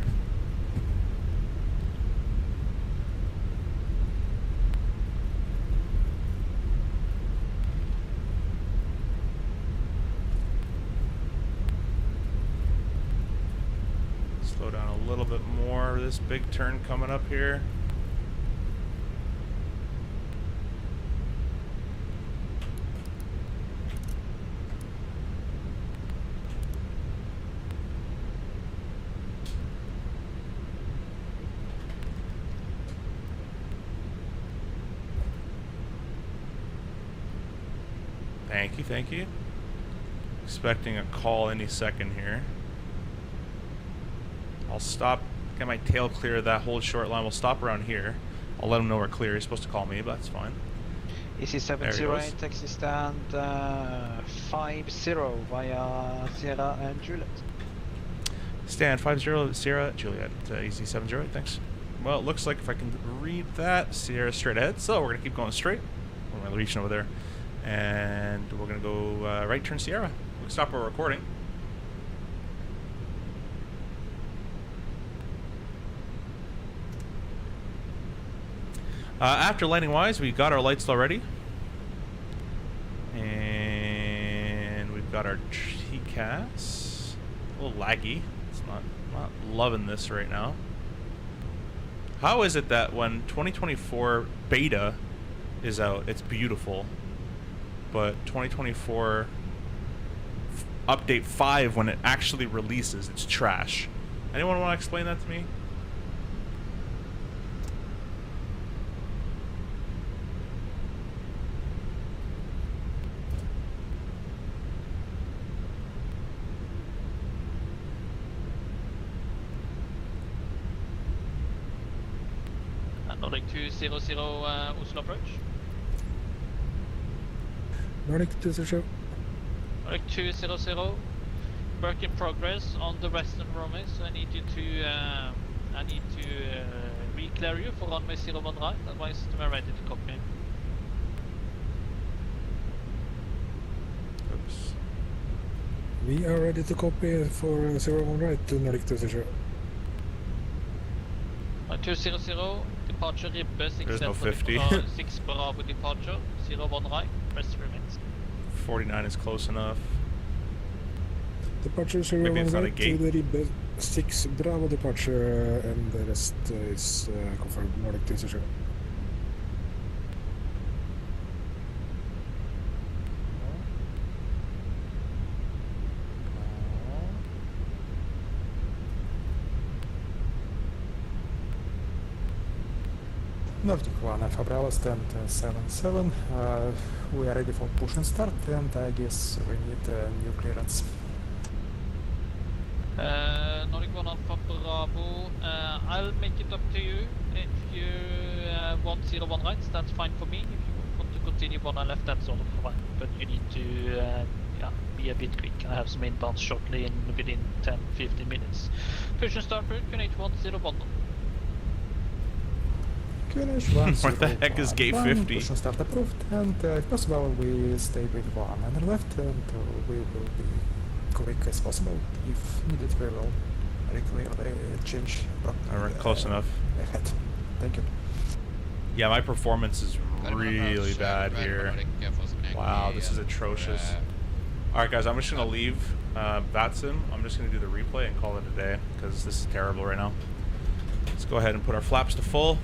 Slow down a little bit more. This big turn coming up here. Thank you, thank you. Expecting a call any second here. I'll stop, get my tail clear of that whole short line. We'll stop around here. I'll let him know we're clear. He's supposed to call me, but that's fine. EC708, taxi stand 50 via Sierra and Juliet. Stand 50 Sierra Juliet, EC708, thanks. Well, it looks like if I can read that, Sierra straight ahead. So we're going to keep going straight. We're reaching over there. And we're going to go right turn Sierra. We'll stop our recording. After landing wise, we got our lights already. And we've got our TCAS. A little laggy. It's not loving this right now. How is it that when 2024 beta is out, it's beautiful, but 2024 update 5, when it actually releases, it's trash? Anyone want to explain that to me? Nordic 200 Oslo approach. Nordic 200. Nordic 200. Work in progress on the western runway, so I need you to re-clear you for runway 01 right. Otherwise, we're ready to copy. Oops. We are ready to copy for 01 right to Nordic 200. 200, departure Ribbe, 6 There's no 50. 6 Bravo departure, 01 right, rest remains. 49 is close enough. Departure Maybe 01 it's not a right gate. to the Ribbe, 6 Bravo departure, and the rest is confirmed Nordic 200. Nordic 1 Alpha Bravo, stand 77. We are ready for push and start, and I guess we need new clearance. Nordic 1 Alpha Bravo, I'll make it up to you. If you want 01 right, that's fine for me. If you want to continue 1 left, that's also fine. But you need to be a bit quick. I have some inbounds shortly within 10-15 minutes. Push and start route, QNH 101. What the heck is gate 50? Push and start approved, and if possible we stay with 1 and left, and we will be quick as possible. If needed, we will reclear the change. Alright, close enough. Ahead. Thank you. Yeah, my performance is really bad here. Wow, this is atrocious. Alright guys, I'm just going to leave VATSIM. I'm just going to do the replay and call it a day, because this is terrible right now. Let's go ahead and put our flaps to full.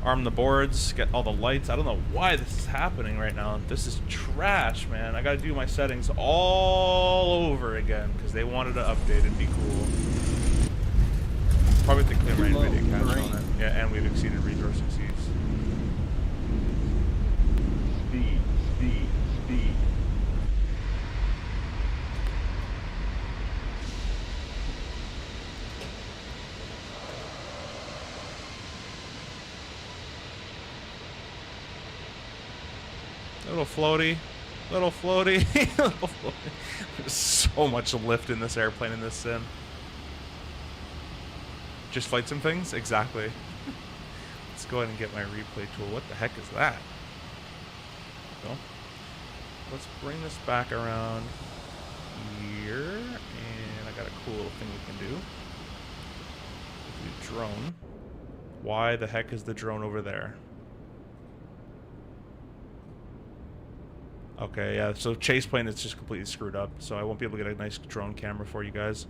arm the boards, get all the lights. I don't know why this is happening right now. This is trash, man. I gotta do my settings all over again because they wanted to update and be cool. Probably have to clear my NVIDIA cache on it. Yeah, and we've exceeded resource exceeds. Speed, speed, speed. Little floaty, little floaty, little floaty. There's so much lift in this airplane in this sim. Just flight sim things? Exactly. Let's go ahead and get my replay tool. What the heck is that? Go. Let's bring this back around here. And I got a cool little thing we can do. We'll do drone. Why the heck is the drone over there? Okay, yeah, so chase plane is just completely screwed up, so I won't be able to get a nice drone camera for you guys.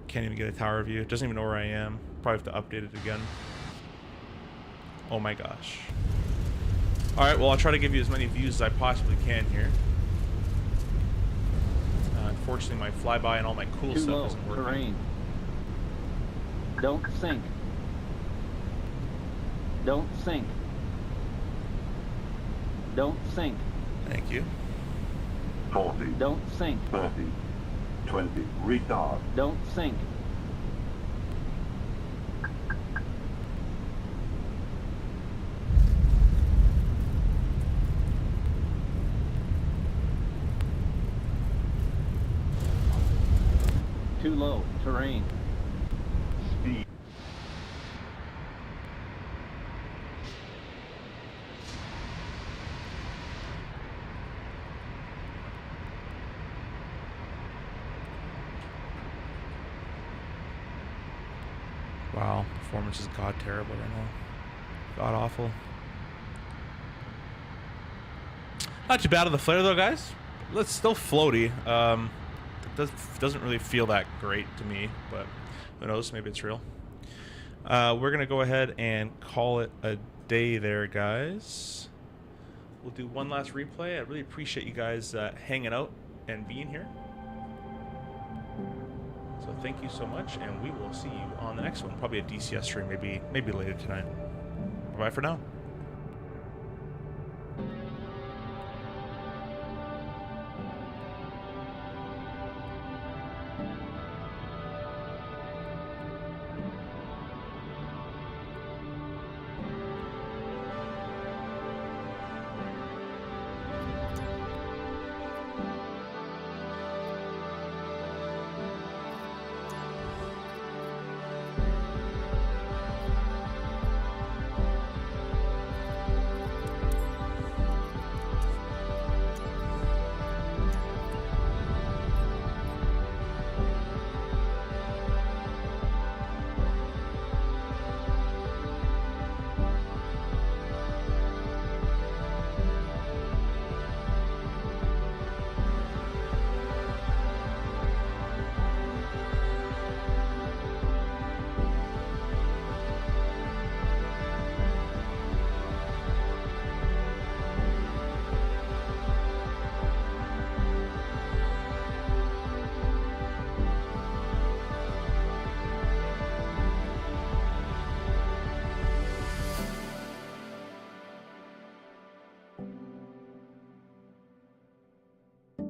Can't even get a tower view. It doesn't even know where I am. Probably have to update it again. Oh my gosh. Alright, well, I'll try to give you as many views as I possibly can here. Unfortunately, my flyby and all my cool Too stuff low, isn't working. terrain. Don't sink. Don't sink. Don't sink. Thank you. 40. Don't sink. 30. 20. Retard. Don't sink. Too low. Terrain. Speed. Wow, performance is god terrible right now. God awful. Not too bad on the flare though, guys. It's still floaty. It doesn't really feel that great to me, but who knows? Maybe it's real. We're gonna go ahead and call it a day there, guys. We'll do one last replay. I really appreciate you guys hanging out and being here. So thank you so much, and we will see you on the next one. Probably a DCS stream, maybe later tonight. Bye for now.